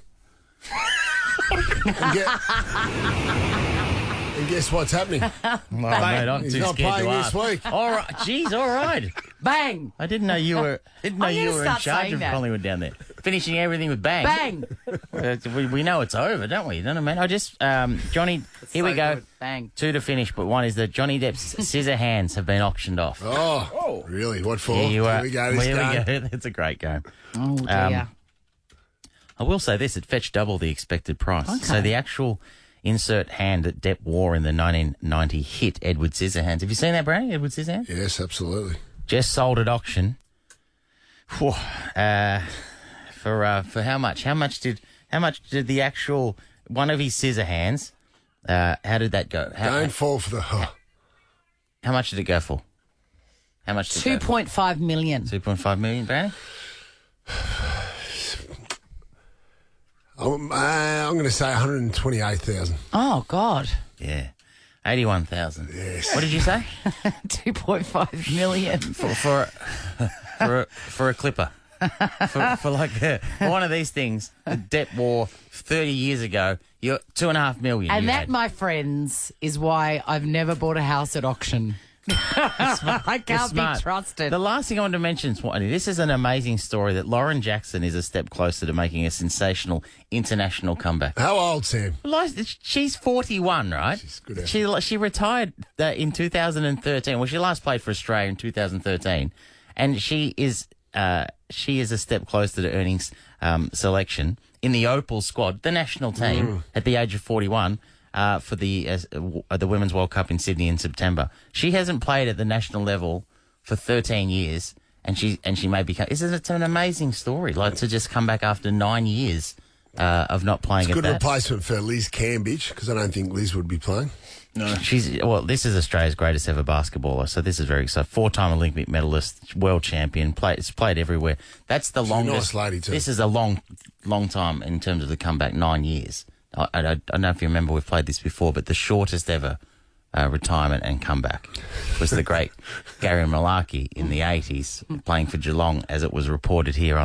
and guess what's happening? Mate, He's not playing this week. All right. Jeez, all right. Bang. I didn't know you were in start charge saying of that. Collingwood down there. Finishing everything with bang. Bang. We know it's over, don't we? You know what I mean? I just, Johnny, here we go. Good. Bang. 2 to finish, but one is that Johnny Depp's scissor hands have been auctioned off. Oh, really? What for? Here you are. Here we go. This game. Go. It's a great game. Oh, dear. I will say this, it fetched double the expected price. Okay. So the actual insert hand that Depp wore in the 1990 hit Edward Scissorhands. Have you seen that, Brownie, Edward Scissorhands? Yes, absolutely. Just sold at auction. For how much? How much did the actual one of his scissor hands? How did that go? Don't fall for the. How much did it go for? How much? Did it go for? 2.5 million. 2.5 million, Brownie? I'm going to say 128,000. Oh, God. Yeah. 81,000. Yes. What did you say? 2.5 million. For a clipper. for one of these things that Depp wore 30 years ago, you're 2.5 million. And that, my friends, is why I've never bought a house at auction. I can't be trusted. The last thing I want to mention, Swanny, this is an amazing story that Lauren Jackson is a step closer to making a sensational international comeback. How old, Sam? She's 41, right? She's good. She retired in 2013. Well, she last played for Australia in 2013, and she is a step closer to earning selection in the Opal squad, the national team, at the age of 41. For the Women's World Cup in Sydney in September. She hasn't played at the national level for 13 years, and she may become. It's an amazing story, like to just come back after 9 years of not playing. It's a at good that. replacement for Liz Cambridge because I don't think Liz would be playing. No, this is Australia's greatest ever basketballer, so this is very exciting. 4-time Olympic medalist, world champion, it's played everywhere. That's the longest. Nice lady too. This is a long time in terms of the comeback, 9 years. I don't know if you remember, we've played this before, but the shortest ever retirement and comeback was the great Gary Malarkey in the 80s playing for Geelong, as it was reported here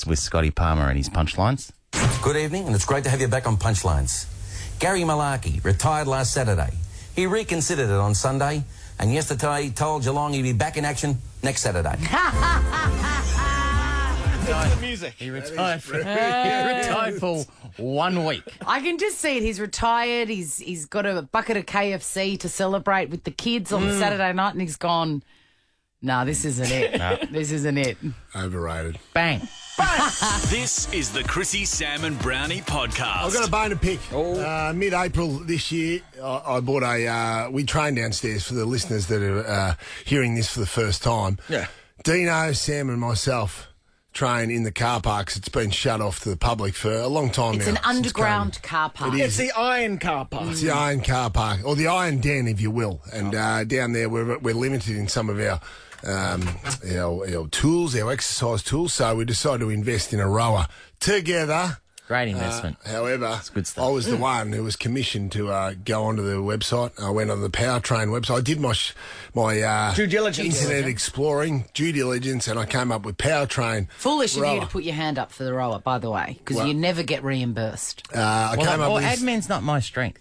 with Scotty Palmer and his punchlines. Good evening, and it's great to have you back on Punchlines. Gary Malarkey retired last Saturday. He reconsidered it on Sunday, and yesterday told Geelong he'd be back in action next Saturday. It's the music. He retired for 1 week. I can just see it. He's retired. He's got a bucket of KFC to celebrate with the kids on the Saturday night, and he's gone, nah, this isn't it. No. This isn't it. Overrated. Bang. This is the Chrissy, Sam and Brownie podcast. I've got a bone to pick. Mid-April this year, I bought we trained downstairs for the listeners that are hearing this for the first time. Yeah. Dino, Sam and myself train in the car parks. It's been shut off to the public for a long time now. It's an underground car park. It is. It's the Iron Car Park. It's the Iron Car Park, or the Iron Den, if you will. And down there, we're limited in some of our tools, our exercise tools. So we decided to invest in a rower together. Great investment. However, it's good stuff. I was the one who was commissioned to go onto the website. I went on the Powertrain website. I did my due diligence, internet exploring, due diligence, and I came up with Powertrain. Foolish of rower. you to put your hand up for the rower, by the way, because you never get reimbursed. I came up with admin's not my strength,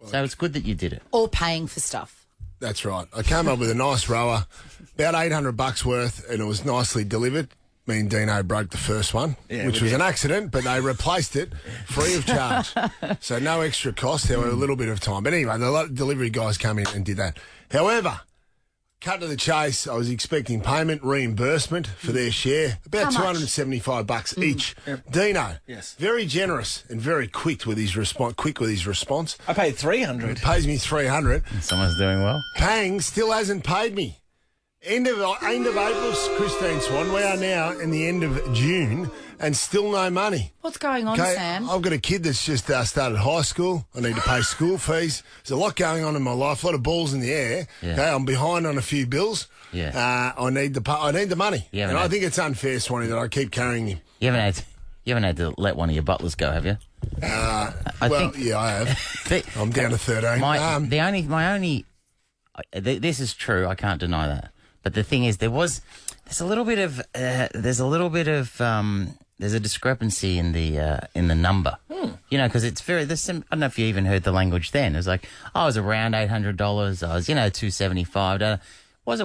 so it's good that you did it. Or paying for stuff. That's right. I came up with a nice rower, about $800 worth, and it was nicely delivered. Me and Dino broke the first one, which was an accident, but they replaced it free of charge. So no extra cost. There were a little bit of time. But anyway, the delivery guys came in and did that. However, cut to the chase, I was expecting payment reimbursement for their share, about $275 each. Yep. Dino, yes, very generous and very quick with his response. I paid $300. He pays me $300. Someone's doing well. Pang still hasn't paid me. End of April, Christine Swan. We are now in the end of June and still no money. What's going on, Sam? I've got a kid that's just started high school. I need to pay school fees. There's a lot going on in my life, a lot of balls in the air. Yeah. Okay, I'm behind on a few bills. Yeah. I need the money. And I think it's unfair, Swanny, that I keep carrying him. You haven't had to let one of your butlers go, have you? I have. I'm down to 13. This is true. I can't deny that. But the thing is, there's a discrepancy in the number. You know, because it's I don't know if you even heard the language then. It was like, I was around $800. I was, $275. It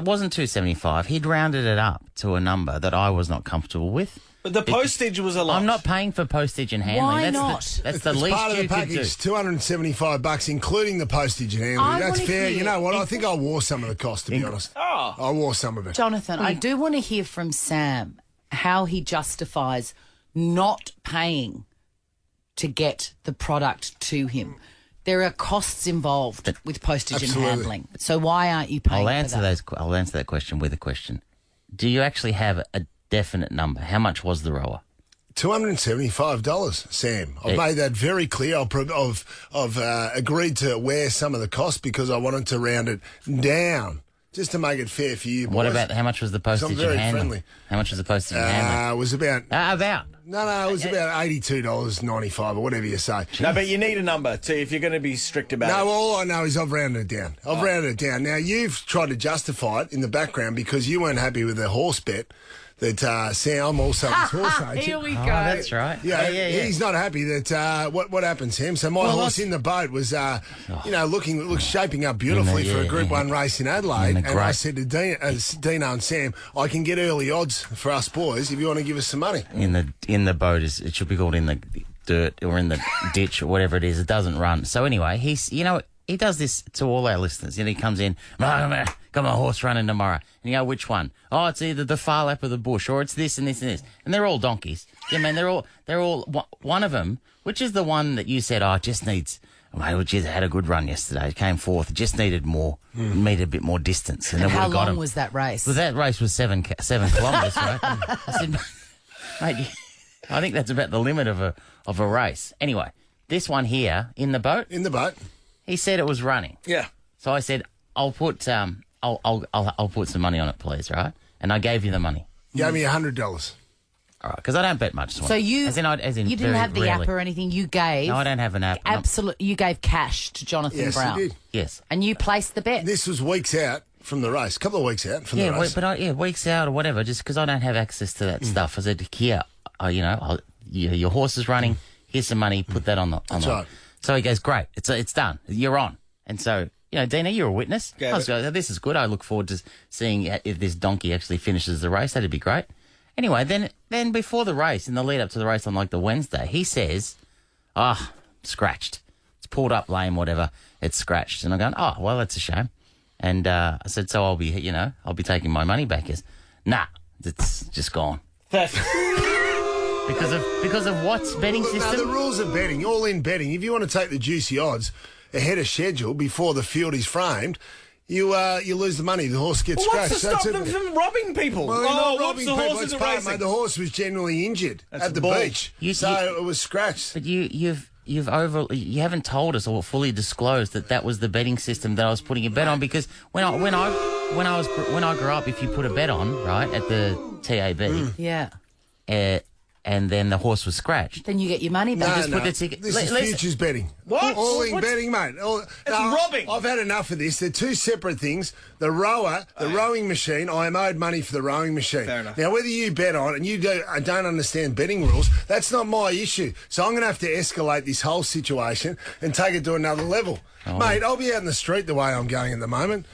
wasn't $275. He'd rounded it up to a number that I was not comfortable with. But the postage was a lot. I'm not paying for postage and handling. Why That's not? the least part of the you package. could do. $275, including the postage and handling. That's fair. You know what? I think I wore some of the cost, to be honest. I wore some of it. Jonathan, I do want to hear from Sam how he justifies not paying to get the product to him. There are costs involved with postage and handling. So why aren't you paying I'll answer that question with a question. Do you actually have a definite number? How much was the rower? $275, Sam. I've made that very clear. I've agreed to wear some of the cost because I wanted to round it down. Just to make it fair for you boys. What about how much was the postage I'm very and handling? friendly. How much was the postage and handling? It was about... No, it was about $82.95 or whatever you say. No, but you need a number too if you're going to be strict about it. No, all I know is I've rounded it down. Rounded it down. Now, you've tried to justify it in the background because you weren't happy with the horse bet that Sam also his horse agent. Here we go. That's right. Yeah, he's not happy that what happened, Sam. So my horse in the boat was, shaping up beautifully for a Group 1 race in Adelaide. And I said to Dino and Sam, I can get early odds for us boys if you want to give us some money. In the boat, it should be called in the dirt or in the ditch or whatever it is. It doesn't run. So anyway, he does this to all our listeners. He comes in, got my horse running tomorrow. And you go, which one? Oh, it's either the far lap of the bush or it's this and this and this. And they're all donkeys. Yeah, man, they're all one of them, which is the one that you said, it just needs, it had a good run yesterday. It came fourth. It just needed a bit more distance. And then how long was that race? Well, that race was 7 kilometres, right? I said, mate, I think that's about the limit of a race. Anyway, this one here, in the boat. He said it was running. Yeah. So I said, I'll put I'll put some money on it, please, right? And I gave you the money. You gave me $100. All right, because I don't bet much. So you didn't very have the rarely. app or anything. You gave. No, I don't have an app. Absolutely, you gave cash to Jonathan Yes, Brown. he did. Yes. And you placed the bet. This was weeks out from the race, a couple of weeks out from the race. Weeks out or whatever, just because I don't have access to that stuff. I said, here, your horse is running. Here's some money. Put that on the. That's right. So he goes, great. It's done. You're on. And so, Dina, you're a witness. I was going, this is good. I look forward to seeing if this donkey actually finishes the race. That'd be great. Anyway, then before the race, in the lead up to the race on like the Wednesday, he says, scratched. It's pulled up lame, whatever. It's scratched. And I'm going, oh, well, that's a shame. And I said, so I'll be taking my money back. He goes, nah, it's just gone. Because of what's betting system? No, the rules of betting, all in betting. If you want to take the juicy odds ahead of schedule before the field is framed, you lose the money. The horse gets scratched. What's to stop them from robbing people? Well, not robbing the people. horse It's is part, racing. mate. The horse was generally injured at the beach, so it was scratched. But you haven't told us or fully disclosed that was the betting system that I was putting a bet on, because when I grew up, if you put a bet on right at the TAB, and then the horse was scratched, then you get your money back. No, put the ticket. This is futures betting. What? All in betting, mate. It's robbing. I've had enough of this. They're two separate things. The rowing machine, I am owed money for the rowing machine. Fair enough. Now, whether you bet on and I don't understand betting rules, that's not my issue. So I'm going to have to escalate this whole situation and take it to another level. Oh. Mate, I'll be out in the street the way I'm going at the moment.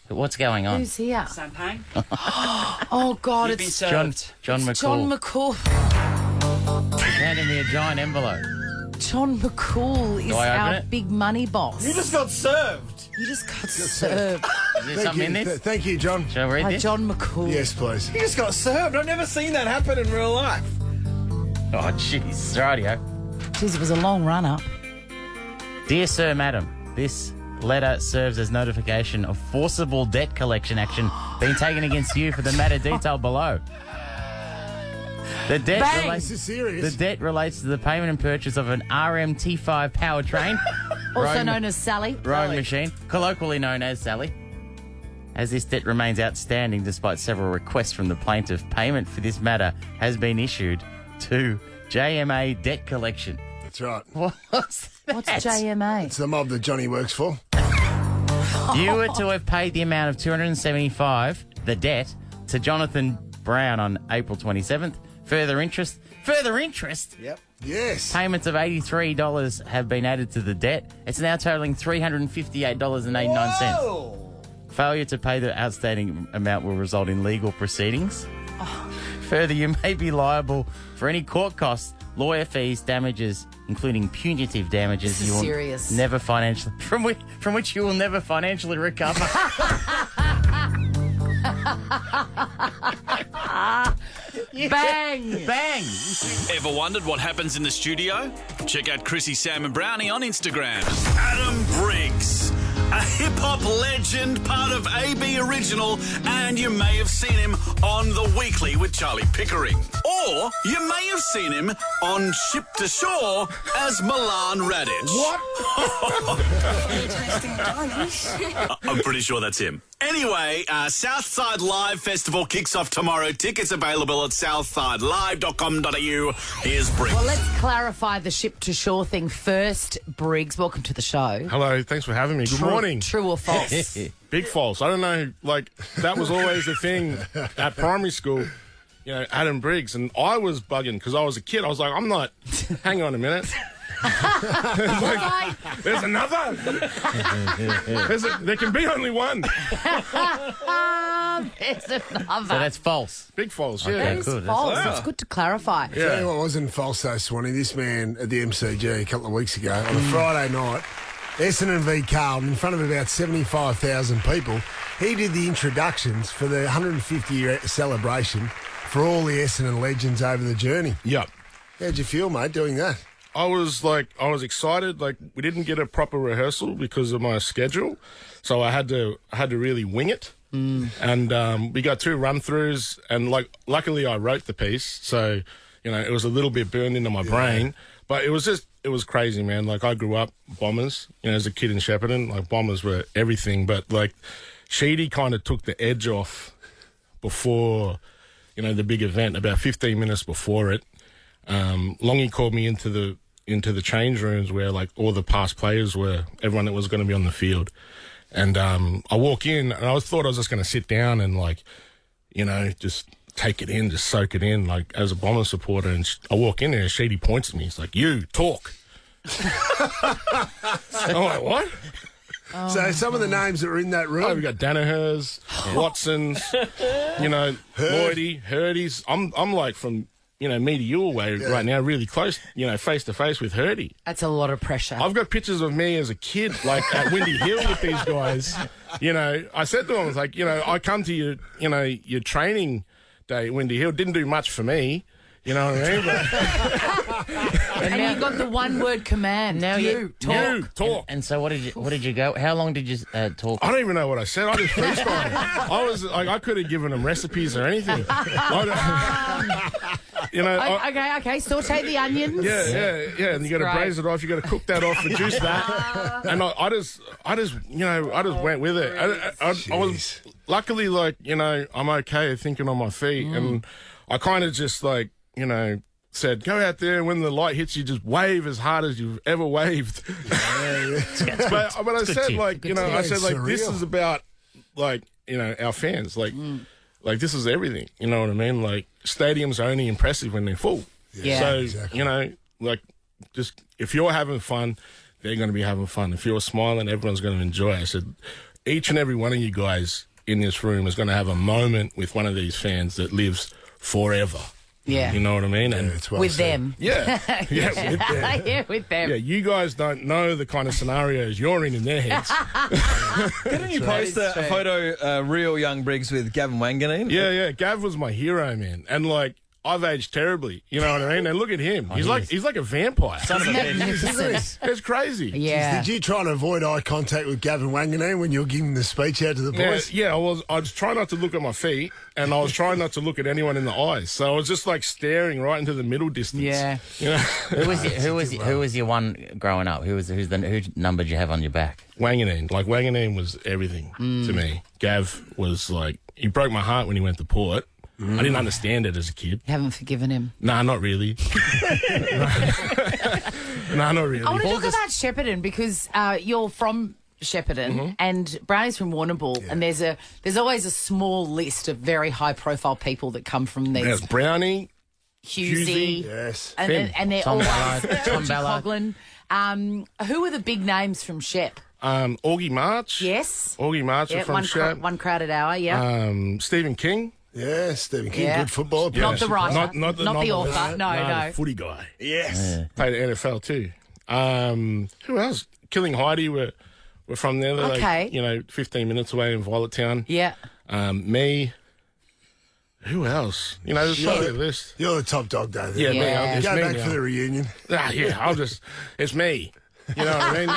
But what's going on? Who's here? Sam Payne. Oh, God, You've been it's served. John McCall. John McCall. He's handing me a giant envelope. John McCall is I open our it? big money boss. You just got served. You just got served. Is there something in this? Thank you, John. Shall I read this? John McCall. Yes, please. You just got served. I've never seen that happen in real life. Oh, jeez. Radio. Jeez, it was a long run-up. Dear Sir, Madam, this letter serves as notification of forcible debt collection action being taken against you for the matter detailed below. The debt relates to the payment and purchase of an RMT5 powertrain, Also known as Sally. rowing machine, colloquially known as Sally. As this debt remains outstanding despite several requests from the plaintiff, payment for this matter has been issued to JMA Debt Collection. That's right. What's that? What's JMA? It's the mob that Johnny works for. You were to have paid the amount of $275, the debt, to Jonathan Brown on April 27th. Further interest? Yep. Yes. Payments of $83 have been added to the debt. It's now totaling $358.89. Whoa. Failure to pay the outstanding amount will result in legal proceedings. Further, you may be liable for any court costs, lawyer fees, damages, including punitive damages. This is serious. Never financially from which you will never financially recover. Bang! Bang! Ever wondered what happens in the studio? Check out Chrissy, Sam and Brownie on Instagram. Adam Briggs, a hip-hop legend, part of AB Original, and you may have seen him on The Weekly with Charlie Pickering. Or you may have seen him on Ship to Shore as Milan Radic. What? I'm pretty sure that's him. Anyway, Southside Live Festival kicks off tomorrow. Tickets available at southsidelive.com.au. Here's Briggs. Well, let's clarify the ship to shore thing first. Briggs, welcome to the show. Hello, thanks for having me. Good morning. True or false? Big false. I don't know, that was always the thing at primary school, Adam Briggs, and I was bugging because I was a kid. I was like, I'm not, hang on a minute. There's another. There can be only one. There's another. So that's false. Big false, yeah. That is false. It's good to clarify. Yeah. Tell you what wasn't false though, Swanny. This man at the MCG a couple of weeks ago on a Friday night, Essendon v Carlton, in front of about 75,000 people, he did the introductions for the 150-year celebration for all the Essendon legends over the journey. Yep. How'd you feel, mate, doing that? I was excited. We didn't get a proper rehearsal because of my schedule, so I had to really wing it. And we got 2 run-throughs, and luckily I wrote the piece, so it was a little bit burned into my brain. But it was crazy, man. I grew up Bombers, as a kid in Shepparton. Bombers were everything, but Sheedy kind of took the edge off before the big event, about 15 minutes before it, Longy called me into the change rooms where like all the past players were, everyone that was going to be on the field. And I walk in and I thought I was just going to sit down and like, just take it in, just soak it in, like as a Bomber supporter. And I walk in there and Sheedy points at me. He's like, "You talk." I'm like, "What?" So some of the names that were in that room. We got Danaher's, Watson's, Lloydie, Hurdy's. I'm like from, me to you away right now, really close, face to face with Hurdy. That's a lot of pressure. I've got pictures of me as a kid, like at Windy Hill with these guys. I said to them, I was like, I come to your training day at Windy Hill. Didn't do much for me. You know what I mean? And you got the one-word command. Now you talk. And so what did you go? How long did you talk? I don't even know what I said. I just freestyled. I was like, I could have given them recipes or anything. Okay. Saute the onions. Yeah. And you got to braise it off. You got to cook that off, reduce that. And I just went with it. I was luckily like, I'm okay thinking on my feet, and I kind of just like, said, go out there and when the light hits you, just wave as hard as you've ever waved. But I said, like, this is about, like, our fans. Like, this is everything. You know what I mean? Like, stadiums are only impressive when they're full. Yeah. So, exactly. like, just if you're having fun, they're going to be having fun. If you're smiling, everyone's going to enjoy it. I said, each and every one of you guys in this room is going to have a moment with one of these fans that lives forever. Yeah. You know what I mean? And with them. Yeah. Yeah, with them. Yeah, with them. Yeah, you guys don't know the kind of scenarios you're in their heads. Didn't you post a photo, real young Briggs with Gavin Wanganeen? Yeah. Gav was my hero, man. And, like, I've aged terribly. You know what I mean? And look at him. He's like a vampire. Son of a bitch. It's crazy. Yeah. Did you try and avoid eye contact with Gavin Wanganeen when you were giving the speech out to the boys? Yeah, I was trying not to look at my feet, and I was trying not to look at anyone in the eyes. So I was just like staring right into the middle distance. Yeah. Who was your one growing up? Who number did you have on your back? Wanganeen. Like, Wanganeen was everything to me. Gav was like, he broke my heart when he went to Port. I didn't understand it as a kid. You haven't forgiven him? Nah, not really. Nah, not really. I want to talk about Shepparton because you're from Shepparton and Brownie's from Warrnambool, and there's always a small list of very high-profile people that come from these. There's Brownie, Hughesy, yes, and they're always Tom Ballard. Coughlin. Who are the big names from Shep? Augie March. Yes. Augie March are from Shep. One crowded hour, yeah. Stephen King. Yeah, Stephen King, good footballer. Yeah. Not the writer, not the author. No. The footy guy. Yes. Yeah. Played at NFL too. Who else? Killing Heidi were from there. They're like, 15 minutes away in Violet Town. Yeah. Me. Who else? There's probably a list. You're the top dog, though. Yeah, me. I'm just Go me back now. for the reunion. It's me. You know what I mean?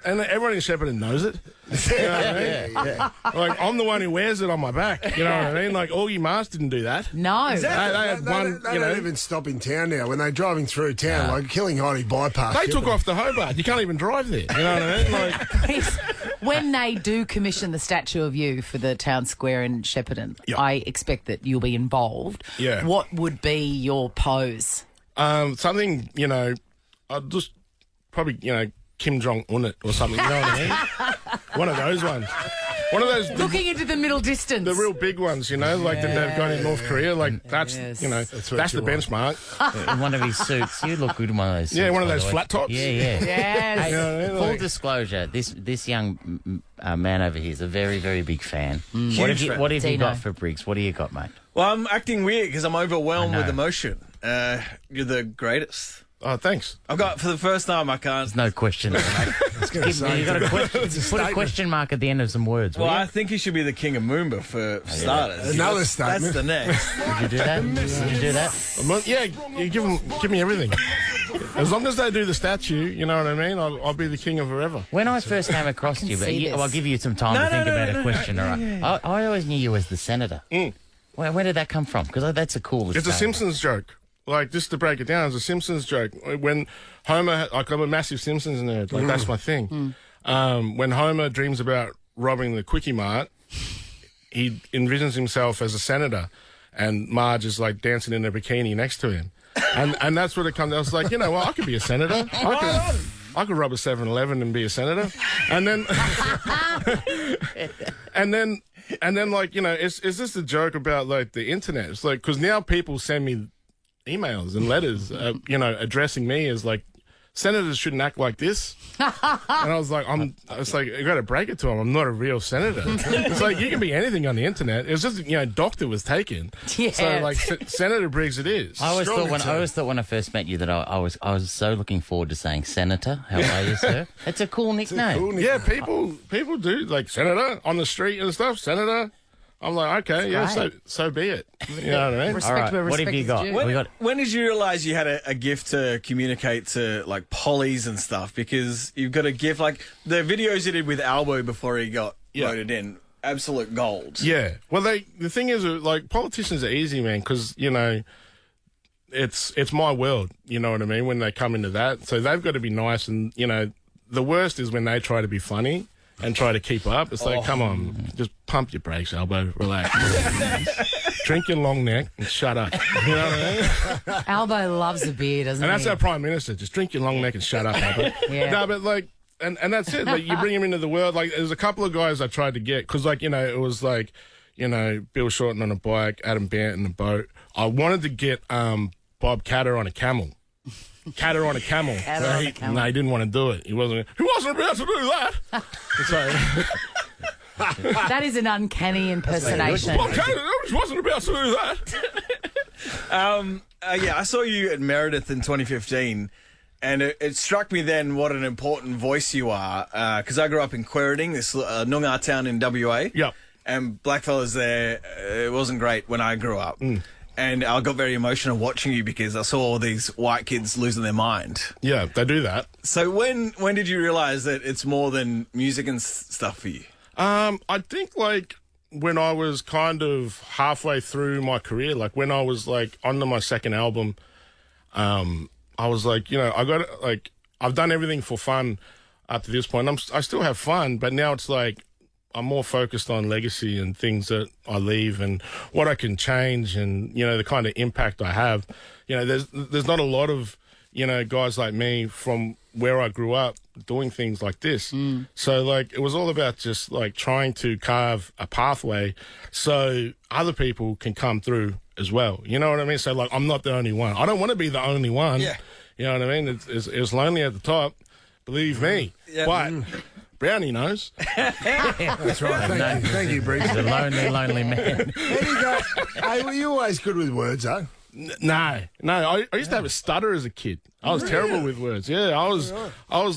Everyone in Shepparton knows it. You know what I mean? Yeah. Like, I'm the one who wears it on my back. You know what I mean? Like, Augie Mars didn't do that. No. Exactly. They don't even stop in town now. When they're driving through town, like Killing Heidi bypass. They took off to Hobart. You can't even drive there. You know what I mean? Like, when they do commission the statue of you for the town square in Shepparton, I expect that you'll be involved. Yeah. What would be your pose? Something, I'd just probably, Kim Jong-un it or something, you know what I mean? One of those ones. One of those... Looking into the middle distance. The real big ones, like that they've gone in North Korea. Like, that's the benchmark. One of his suits. You look good in one of those suits. Yeah, one of those flat tops. Yeah. Yes. Hey, full disclosure, this young man over here is a very, very big fan. What have you got for Briggs? What do you got, mate? Well, I'm acting weird because I'm overwhelmed with emotion. You're the greatest. Oh, thanks. I've got, for the first time, I can't... There's no question there, mate. Put a question mark at the end of some words, Well, I think he should be the king of Moomba for starters. Another statement. That's the next. Would you do that? Would you do that? Yeah, you give me everything. As long as they do the statue, you know what I mean? I'll be the king of forever. When I first came across you, I'll give you some time to think about a question, all right? Yeah. I always knew you as the senator. Where did that come from? Because that's a cool... It's a Simpsons joke. Like, just to break it down, it's a Simpsons joke. When Homer... Like, I'm a massive Simpsons nerd. Like, that's my thing. When Homer dreams about robbing the Quickie Mart, he envisions himself as a senator, and Marge is like dancing in a bikini next to him, and that's what it comes. I was like, you know what, I could be a senator. I could rob a 7-Eleven and be a senator, and then and then like, you know, it's just a joke about like the internet. It's like, because now people send me emails and letters, you know, addressing me as like, senators shouldn't act like this. And I was like, I got to break it to him. I'm not a real senator. It's like, you can be anything on the internet. It was just, you know, doctor was taken. Yeah. So like, Senator Briggs it is. I always thought when I first met you that I was so looking forward to saying Senator. How are you, sir? It's a cool nickname. Yeah, people do like Senator on the street and stuff. Senator. I'm like, okay, yeah, so be it. You know what I mean? All right, what have you got? When did you realise you had a gift to communicate to, like, pollies and stuff? Because you've got a gift, like, the videos you did with Albo before he got voted in, absolute gold. Yeah. Well, the thing is, like, politicians are easy, man, because, you know, it's my world, you know what I mean, when they come into that. So they've got to be nice, and, you know, the worst is when they try to be funny and try to keep up. It's like, come on, just pump your brakes, Albo, relax. Drink your long neck and shut up. You know what I mean? Albo loves a beer, doesn't he? And that's our Prime Minister. Just drink your long neck and shut up, Albo. Yeah. No, but like, and that's it. Like, you bring him into the world. Like, there's a couple of guys I tried to get, because, like, you know, it was like, you know, Bill Shorten on a bike, Adam Bant in a boat. I wanted to get Bob Catter on a camel. Catter on a camel. No, he didn't want to do it. He wasn't about to do that. That is an uncanny impersonation. Bob Catter wasn't about to do that. Yeah, I saw you at Meredith in 2015, and it struck me then what an important voice you are, because I grew up in Quairading, this Noongar town in WA. Yep. And blackfellas there, it wasn't great when I grew up. And I got very emotional watching you because I saw all these white kids losing their mind. Yeah, they do that. So when did you realise that it's more than music and stuff for you? I think, like, when I was kind of halfway through my career, like when I was like onto my second album, I was like, you know, I've done everything for fun up to this point. I still have fun, but now it's like, I'm more focused on legacy and things that I leave and what I can change, and, you know, the kind of impact I have. You know, there's not a lot of, you know, guys like me from where I grew up doing things like this. So, like, it was all about just, like, trying to carve a pathway so other people can come through as well. You know what I mean? So, like, I'm not the only one. I don't want to be the only one. Yeah. You know what I mean? It's lonely at the top, believe me. Yeah. But Brownie knows. That's right. Thank you, Briggs. He's a lonely man. There you go. Hey, were you always good with words, huh? No. I used to have a stutter as a kid. I was terrible with words. Yeah, I was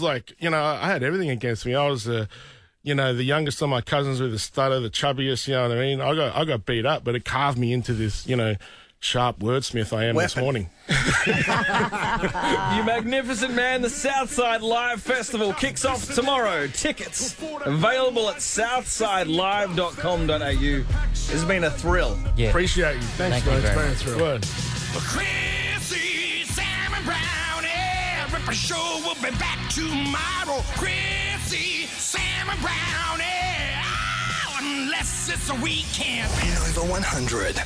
like, you know, I had everything against me. I was, you know, the youngest of my cousins with a stutter, the chubbiest. You know what I mean? I got beat up, but it carved me into this, you know, sharp wordsmith I am this morning. You magnificent man. The Southside Live Festival kicks off tomorrow. Tickets available at southsidelive.com.au. It's been a thrill. Yeah. Appreciate you. Thanks, guys. It's been a thrill. Good. Chrissy, Sam and Brownie. Ripper Show will be back tomorrow. Chrissy, Sam and Brownie. Oh, unless it's a weekend. In over 100.